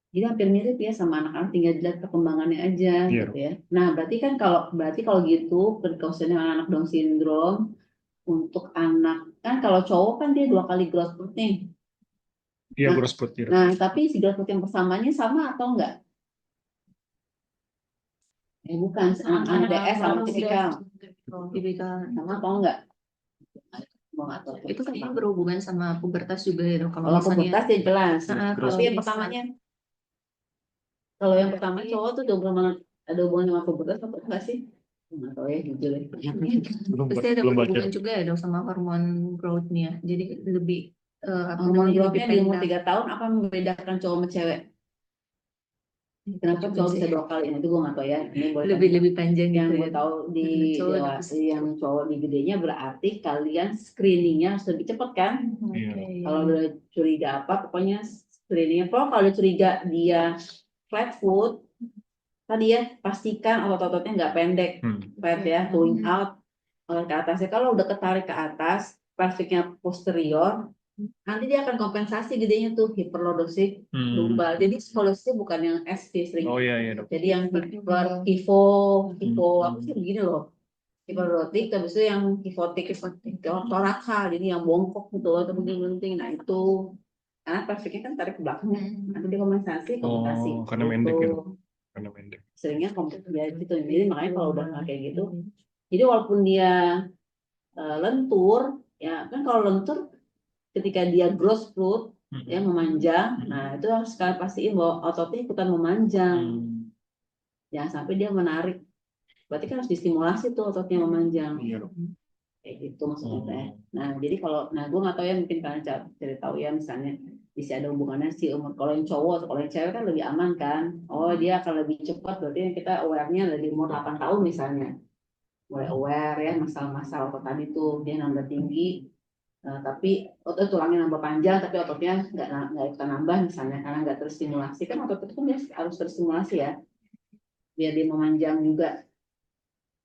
Jadi hampir mirip ya sama anak-anak, tinggal dilihat perkembangannya aja Iya, gitu ya. Nah, berarti kalau gitu precautionnya anak Down syndrome untuk anak kan kalau cowok kan dia 2 kali growth spurt nih. iya Nah, growth spurt iya. nah tapi si growth spurt yang persamanya sama atau enggak? Bukan, anak DS sama tipikal tipikal. sama atau enggak? Mau nggak tahu. Itu kayaknya berhubungan sama pubertas juga ya dok. Kalau Kalau misalnya pubertas dia jelas. kalau Tapi yang misal- pertamanya, kalau yang pertama cowok tuh ada hubungan sama pubertas atau enggak sih? Nggak tahu ya, jujur ya. pasti ada belum baca. berhubungan juga ya dok sama hormon growth-nya. Jadi lebih apa Hormon namanya, lebih growth-nya di umur pendek. 3 tahun apa membedakan cowok sama cewek? Kenapa Juga cowok sih. bisa 2 kali? Nah, itu gue nggak tahu ya. Ini boleh Lebih panjang yang gitu gue ya. tahu di Cowok lebih dewasa, sedikit. yang cowok di gedenya berarti kalian screeningnya harus lebih cepat kan? Iya. Oke. Kalau udah curiga apa, pokoknya screeningnya. Kalau udah curiga dia flat foot, tadi ya pastikan otot-ototnya nggak pendek, flat ya, going out ke atasnya. Kalau udah ketarik ke atas, pelviknya posterior, nanti dia akan kompensasi gedenya tuh hiperlordosis lumbal. Jadi solusinya bukan yang SV sering. Oh iya iya dok. Jadi yang hipo apa sih begini loh. Hiperlordotik, habis itu yang hipotik toraka, jadi yang bongkok gitu loh, atau penting. Nah itu karena pelviknya kan tarik ke belakang, nanti dia kompensasi. Oh, karena pendek Gitu. gitu. Karena pendek. Seringnya kompensasi ya gitu. Jadi makanya kalau udah nggak kayak gitu, jadi walaupun dia lentur, ya kan kalau lentur ketika dia growth spurt ya memanjang, nah itu harus kalian pastiin bahwa ototnya ikutan memanjang, jangan sampai dia menarik, berarti kan harus distimulasi tuh ototnya memanjang, Iya dok. kayak gitu maksudnya teh. Nah jadi gue nggak tahu ya, mungkin kalian cari tahu ya, misalnya bisa ada hubungannya sih umur. Kalau yang cowok atau kalau yang cewek kan lebih aman kan, oh dia akan lebih cepat, berarti kita aware-nya dari umur 8 tahun misalnya, mulai aware ya masalah-masalah otot tadi tuh, dia nambah tinggi. Tapi otot tulangnya nambah panjang, tapi ototnya nggak ikutan nambah misalnya, karena nggak terstimulasi. Kan otot itu kan dia harus terstimulasi ya, biar dia memanjang juga,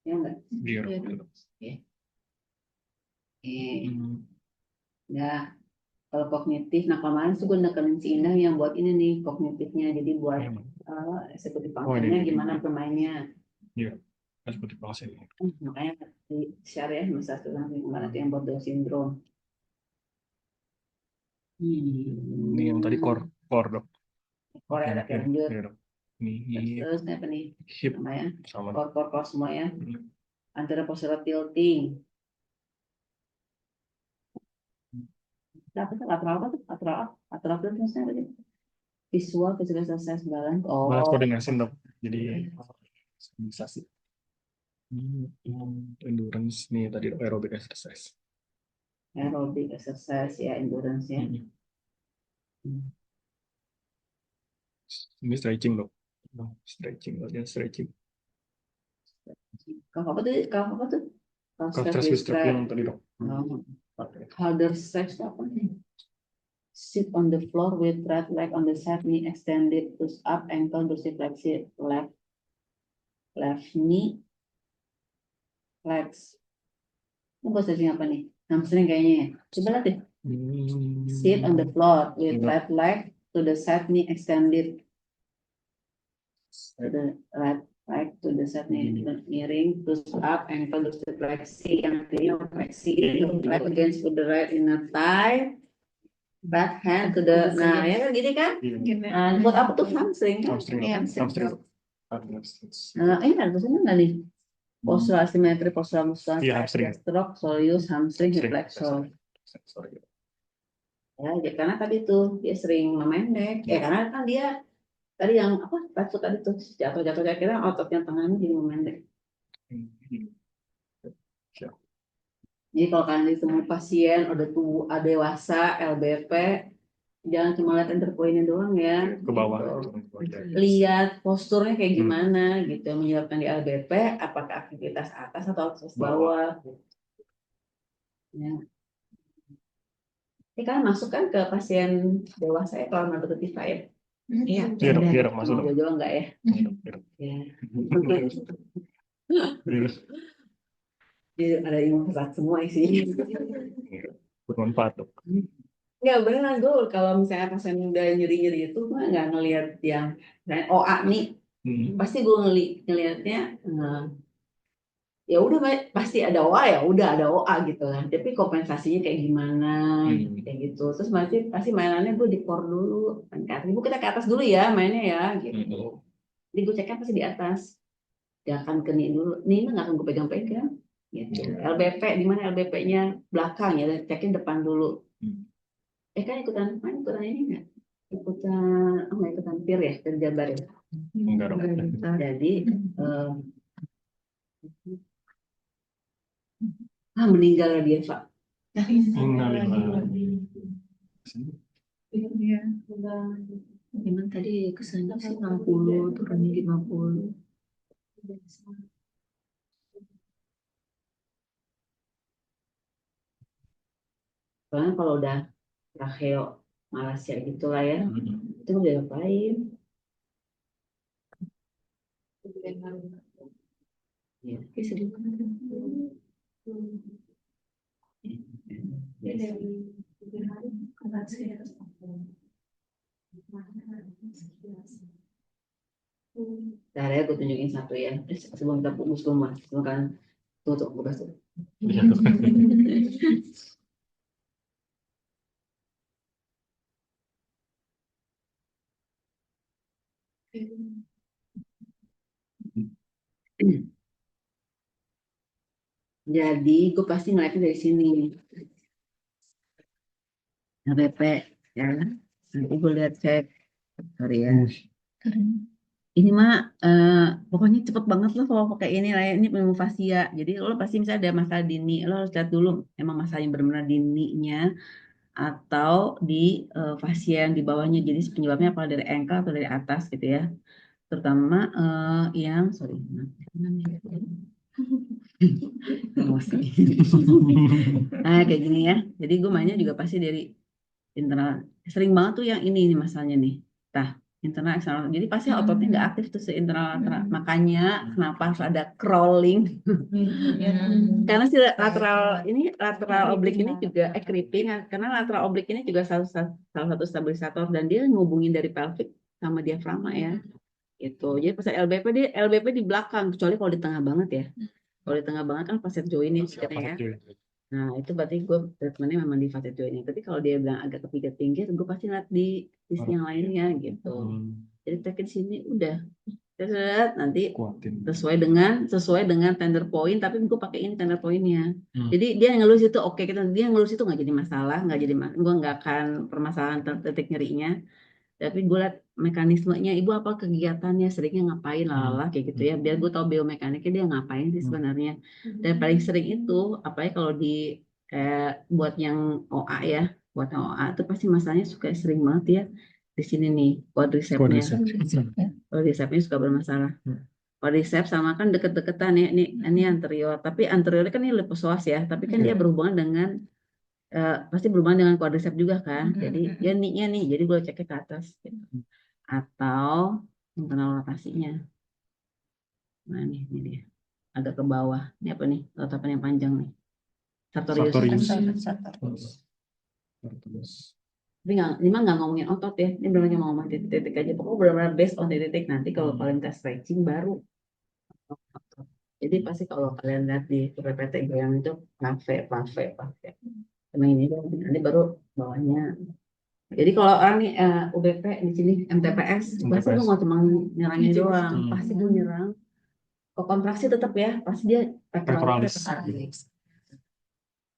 ya enggak? Iya dok. Ya, kalau kognitif, nah kemarin tuh gue nekenin si Indah yang buat ini nih kognitifnya, jadi buat eksekutif functionnya gimana bermainnya. Iya, eksekutif function. Makanya di share ya masa tulang kemarin itu yang buat Down syndrome. Ini yang tadi core dok. Core ada lanjut. Iya dok. Ini Terus apa nih? hip Namanya sama. core semua ya. Antara postural tilting. Apa tuh? Lateral tilting maksudnya apa sih? Visual exercise balance. Balance coordination dok. Jadi bisa sih. Endurance nih tadi dok, aerobic exercise. Aerobic exercise ya, endurance ya. Ini stretching dok. Stretching, latihan stretching. Kalau apa tuh? Kalau Stress with strap yang tadi dok. Harder stretch apa nih? Sit on the floor with right leg on the side, knee extended, push up, ankle dorsiflexi, left knee, legs. Ini stretching apa nih? Hamstring kayaknya ya. Coba lihat deh. Sit on the floor with right leg to the side, knee extended. To the right leg to the side, knee miring, push up, ankle dorsiflexi, yang kiri flexi, left against to the right inner thigh. Back hand to the, nah ya kan gini kan? Nah, buat apa tuh hamstring kan? Hamstring. Ini ada tulisannya nggak nih? Postural asimetri, postural muscular, Iya, hamstring. stroke, soleus, hamstring, hip flexor. Ya, karena tadi tuh dia sering memendek. Karena kan dia tadi yang apa? Tadi tuh jatuh kira otot yang tengahnya jadi memendek. Jadi kalau kalian ketemu pasien udah tua, dewasa, LBP, jangan cuma lihat interpoinnya doang ya. Ke bawah. Lihat posturnya kayak gimana gitu, menyebabkan di LBP, apakah aktivitas atas atau aktivitas bawah. Ya. Ini kan masuk kan ke pasien dewasa ya kalau menurut Tifa ya? Iya. Iya dok, masuk dok. Gue juga enggak ya? Ya. Jadi ada ilmu berat semua isinya. Bermanfaat dok. Nggak beneran gue kalau misalnya pasien udah nyeri-nyeri itu gue nggak ngelihat yang misalnya OA nih, pasti gue ngelihatnya ya udah pasti ada OA, ya udah ada OA gitu lah, tapi kompensasinya kayak gimana kayak gitu. Terus pasti mainannya gue di core dulu kan, ke atas. Ibu kita ke atas dulu ya mainnya ya gitu. Jadi gue ceknya pasti di atas, gak akan ke nih dulu, nih nggak akan gue pegang-pegang gitu. LBP di mana, LBP-nya belakang ya, cekin depan dulu. Kan ikutan main, ikutan ini nggak, ikutan nggak ikutan PIR ya, PIR Jabar ya. Enggak dong. Jadi meninggal dia Pak. Innalillahi. Iya. Gimana tadi kesannya sih 60 turunnya 50. Soalnya kalau udah tracheo Malaysia gitu lah ya, itu udah ngapain ya. Oke, sedih banget. Ntar ya gue tunjukin satu ya, sebelum kita putus rumah, sebelum kan tutup gue bahas dulu. Iya. Jadi gue pasti ngeliatnya dari sini, HPP ya. Nanti gue lihat cek, sorry ya. Ini mah pokoknya cepet banget loh kalau pakai ini lah ya. Ini pneumo fasia. Jadi lo pasti misalnya ada masalah dini, lo harus lihat dulu emang masalahnya benar-benar dininya atau di fasia yang di bawahnya. Jadi penyebabnya apa, dari ankle atau dari atas gitu ya. Terutama yang sorry, emosi. Nah kayak gini ya. Jadi gue mainnya juga pasti dari internal. Sering banget tuh yang ini nih masalahnya nih. Tah, internal eksternal. Jadi pasti ototnya nggak aktif tuh internal lateral. Makanya kenapa harus ada crawling? Karena si lateral oblique ini juga creeping, karena lateral oblique ini juga salah satu stabilisator, dan dia ngubungin dari pelvic sama diafragma ya. Itu. Jadi pas LBP di belakang, kecuali kalau di tengah banget ya. Kalau di tengah banget kan facet joint ya sikatnya ya. Nah, itu berarti gue treatmentnya memang di facet joint. Tapi kalau dia bilang agak kepikir tinggi, gue pasti lihat di sisi yang lainnya gitu. Jadi tekin sini udah. Terus nanti Kuatin. sesuai dengan tender point, tapi gue pakai ini tender pointnya. Jadi dia ngelus itu oke, dia ngelus itu nggak jadi masalah, gue nggak akan permasalahan titik nyerinya. Tapi gue liat mekanismenya, ibu apa kegiatannya, seringnya ngapain lalala kayak gitu ya, biar gue tahu biomekaniknya dia ngapain sih sebenarnya. Dan paling sering itu apa ya, kalau di buat yang OA ya, buat yang OA itu pasti masalahnya suka sering banget ya di sini nih, quadricepsnya. Quadricepsnya suka bermasalah. Quadriceps sama kan deket-deketan ya, ini anterior, tapi anterior kan ini leptosoas ya, tapi kan dia berhubungan dengan pasti berhubungan dengan quadriceps juga kan. Jadi dia nih, jadi gue ceknya ke atas gitu. Atau internal rotasinya. Nah ini dia. Agak ke bawah. Ini apa nih? Rotasi yang panjang nih. Sartorius. Tapi ini mah nggak ngomongin otot ya. Ini benar-benar ngomongin titik-titik aja. Pokoknya benar-benar based on titik. Nanti kalau kalian tes stretching baru otot. Jadi pasti kalau kalian lihat di PPT yang itu pave. Sama ini dong. Nanti baru bawahnya. Jadi kalau orang nih UBP di sini MTPS, pasti gue nggak cuma nyerangnya doang, pasti gue nyerang. Kalau kontraksi tetap ya, pasti dia pectoralis.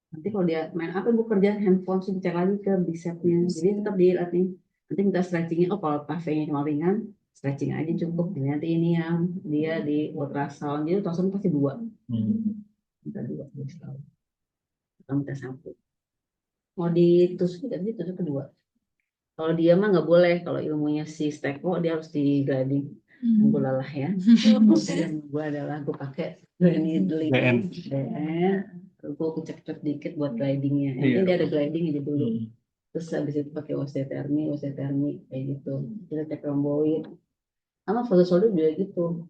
Nanti kalau dia main apa, gue kerja handphone sih cek lagi ke bicepnya. Jadi tetap dilihat nih. Nanti minta stretchingnya. Oh kalau pavenya cuma ringan, stretching aja cukup. Jadi nanti ini yang dia di ultrasound. Jadi ultrasound pasti 2. Minta 2 tahun. Atau minta 1. Mau ditusuk tidak sih, tusuk kedua. Kalau dia mah nggak boleh. Kalau ilmunya si Steko dia harus di gliding. Gue lelah ya. Gue adalah gue pakai needling, gue kucek-kucek dikit buat glidingnya. Nanti dia ada gliding aja dulu. Terus habis itu pakai osteotermi kayak gitu. Kita cek rhomboid. Sama foto shoulder juga gitu.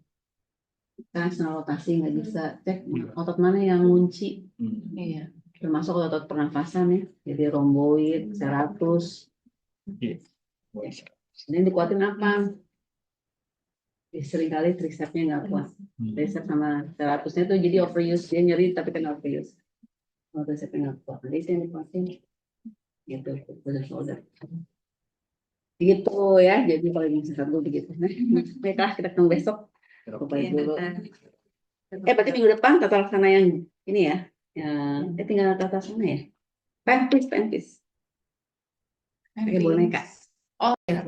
Karena senang rotasi nggak bisa cek otot mana yang ngunci. Iya. termasuk otot pernafasan ya. Jadi romboid, serratus. Iya. Ini dikuatin apa? Ya, seringkali tricepsnya nggak kuat. Tricep sama serratusnya tuh jadi overuse, dia nyeri tapi kan overuse. Kalau tricepsnya nggak kuat, jadi itu yang dikuatin. Gitu, shoulder shoulder. Gitu ya, jadi kalau yang sehat dulu begitu. Baiklah, kita ketemu besok. Coba Iya, dulu. Tata. Berarti minggu depan tata laksana yang ini ya. Tinggal tata laksana ya. Pentis. Pakai boneka. Oh, Ya,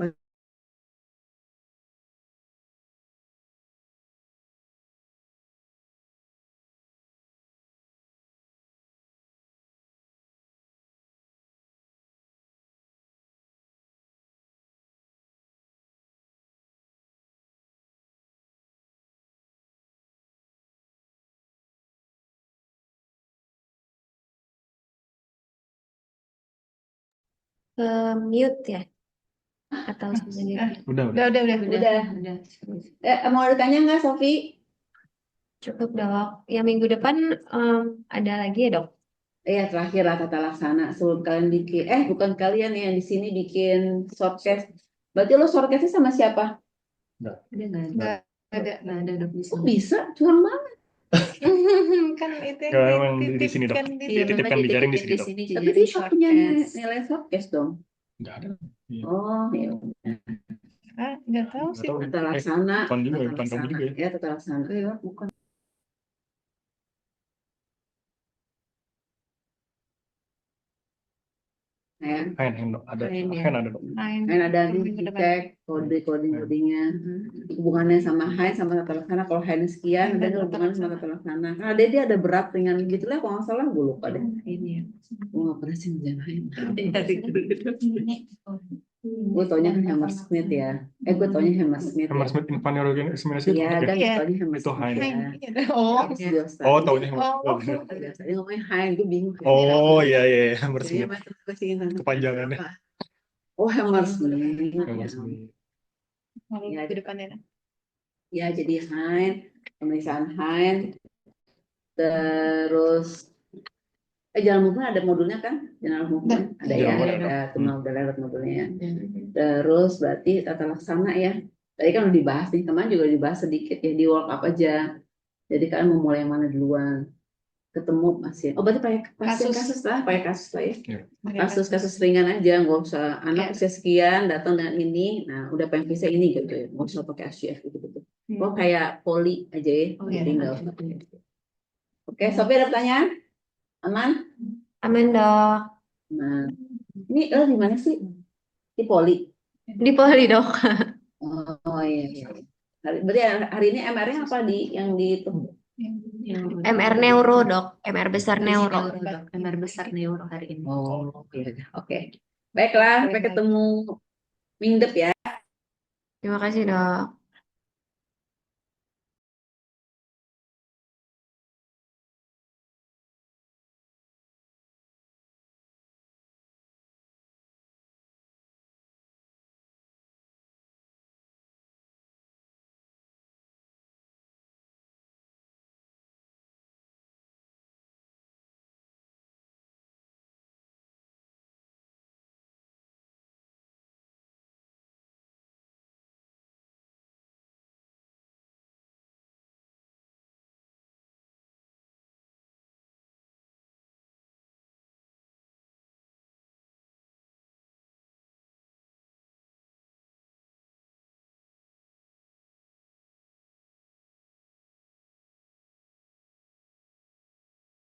Mute ya atau sebenarnya Udah. udah. Udah. Mau ada tanya nggak, Sofi? cukup dok. Yang minggu depan ada lagi ya dok? Terakhir lah tata laksana. Sebelum kalian bikin, bukan kalian yang di sini bikin shortcast. Berarti lo shortcastnya sama siapa? Ada nggak ada? Nggak ada. Nggak ada dok di Oh sini. bisa, curang banget. Kan itu Nggak, yang emang di sini, Dok. dititipkan di Iya, Dititipkan memang di jaring di dititipin sini, Dok. di Tapi jadi FIFA punya shortcast. nilai shortcast dong. Nggak ada. Iya. Oh, iya. Nggak tahu Nggak sih. tahu. Tata laksana. Bukan juga ya, Tata bukan kamu laksana. juga ya. Ya, tata laksana. Iya, bukan. Hand. Hand, Dok. Ada. Hand, ya. Hand ada, Dok. Hand ada nih, Minggu depan. dicek codingnya. Hubungannya sama hand sama tata laksana. Kalau hand sekian, ada nggak hubungannya sama tata laksana. Nah, dia ada berat ringan gitu lah. Kalau nggak salah, gue lupa deh. Ini ya. Gue nggak pernah sih ngerjain hand. Hmm. Gue taunya kan Hammersmith ya. Gue taunya Hammersmith ya. Hammersmith Inferior Examination Iya, itu, dan ya? Iya. taunya Itu Hammersmith hand. ya. Iya. Oh, Terus biasa. Oh, taunya Jadi, Hammersmith. Oh. bener. biasa. Dia ngomongnya hand, gue bingung. Oh, iya, Jadinya Hammersmith. macam gue sih Kepanjangannya. Oh, Hammersmith. Hammersmith. minggu depannya. Ya, jadi hand, pemeriksaan hand, terus jalan movement ada modulnya kan? Jalan movement ada ya, Jalan movement ada udah lewat modulnya. Terus berarti tata laksana ya. Tadi kan udah dibahas nih, kemarin juga dibahas sedikit ya di work up aja. Jadi kalian mau mulai yang mana duluan? Ketemu pasien. Oh, berarti pakai kasus lah ya. Iya. Kasus ringan aja, nggak usah anak usia sekian datang dengan ini, nah udah PMVC ini gitu ya, nggak usah pakai ACF gitu. Oh, kayak poli aja ya, Oh, iya. jadi nggak usah pakai. Oke, Sofi ada pertanyaan? Aman? Aman dok. Nah, ini di mana sih? Di poli. Di Poli dok. Oh iya. Berarti hari ini MR-nya apa yang di itu? MR neuro dok. MR besar neuro. Dok. MR besar neuro hari ini. Oh iya. Oke. Baiklah, sampai ketemu minggu depan ya. Terima kasih dok.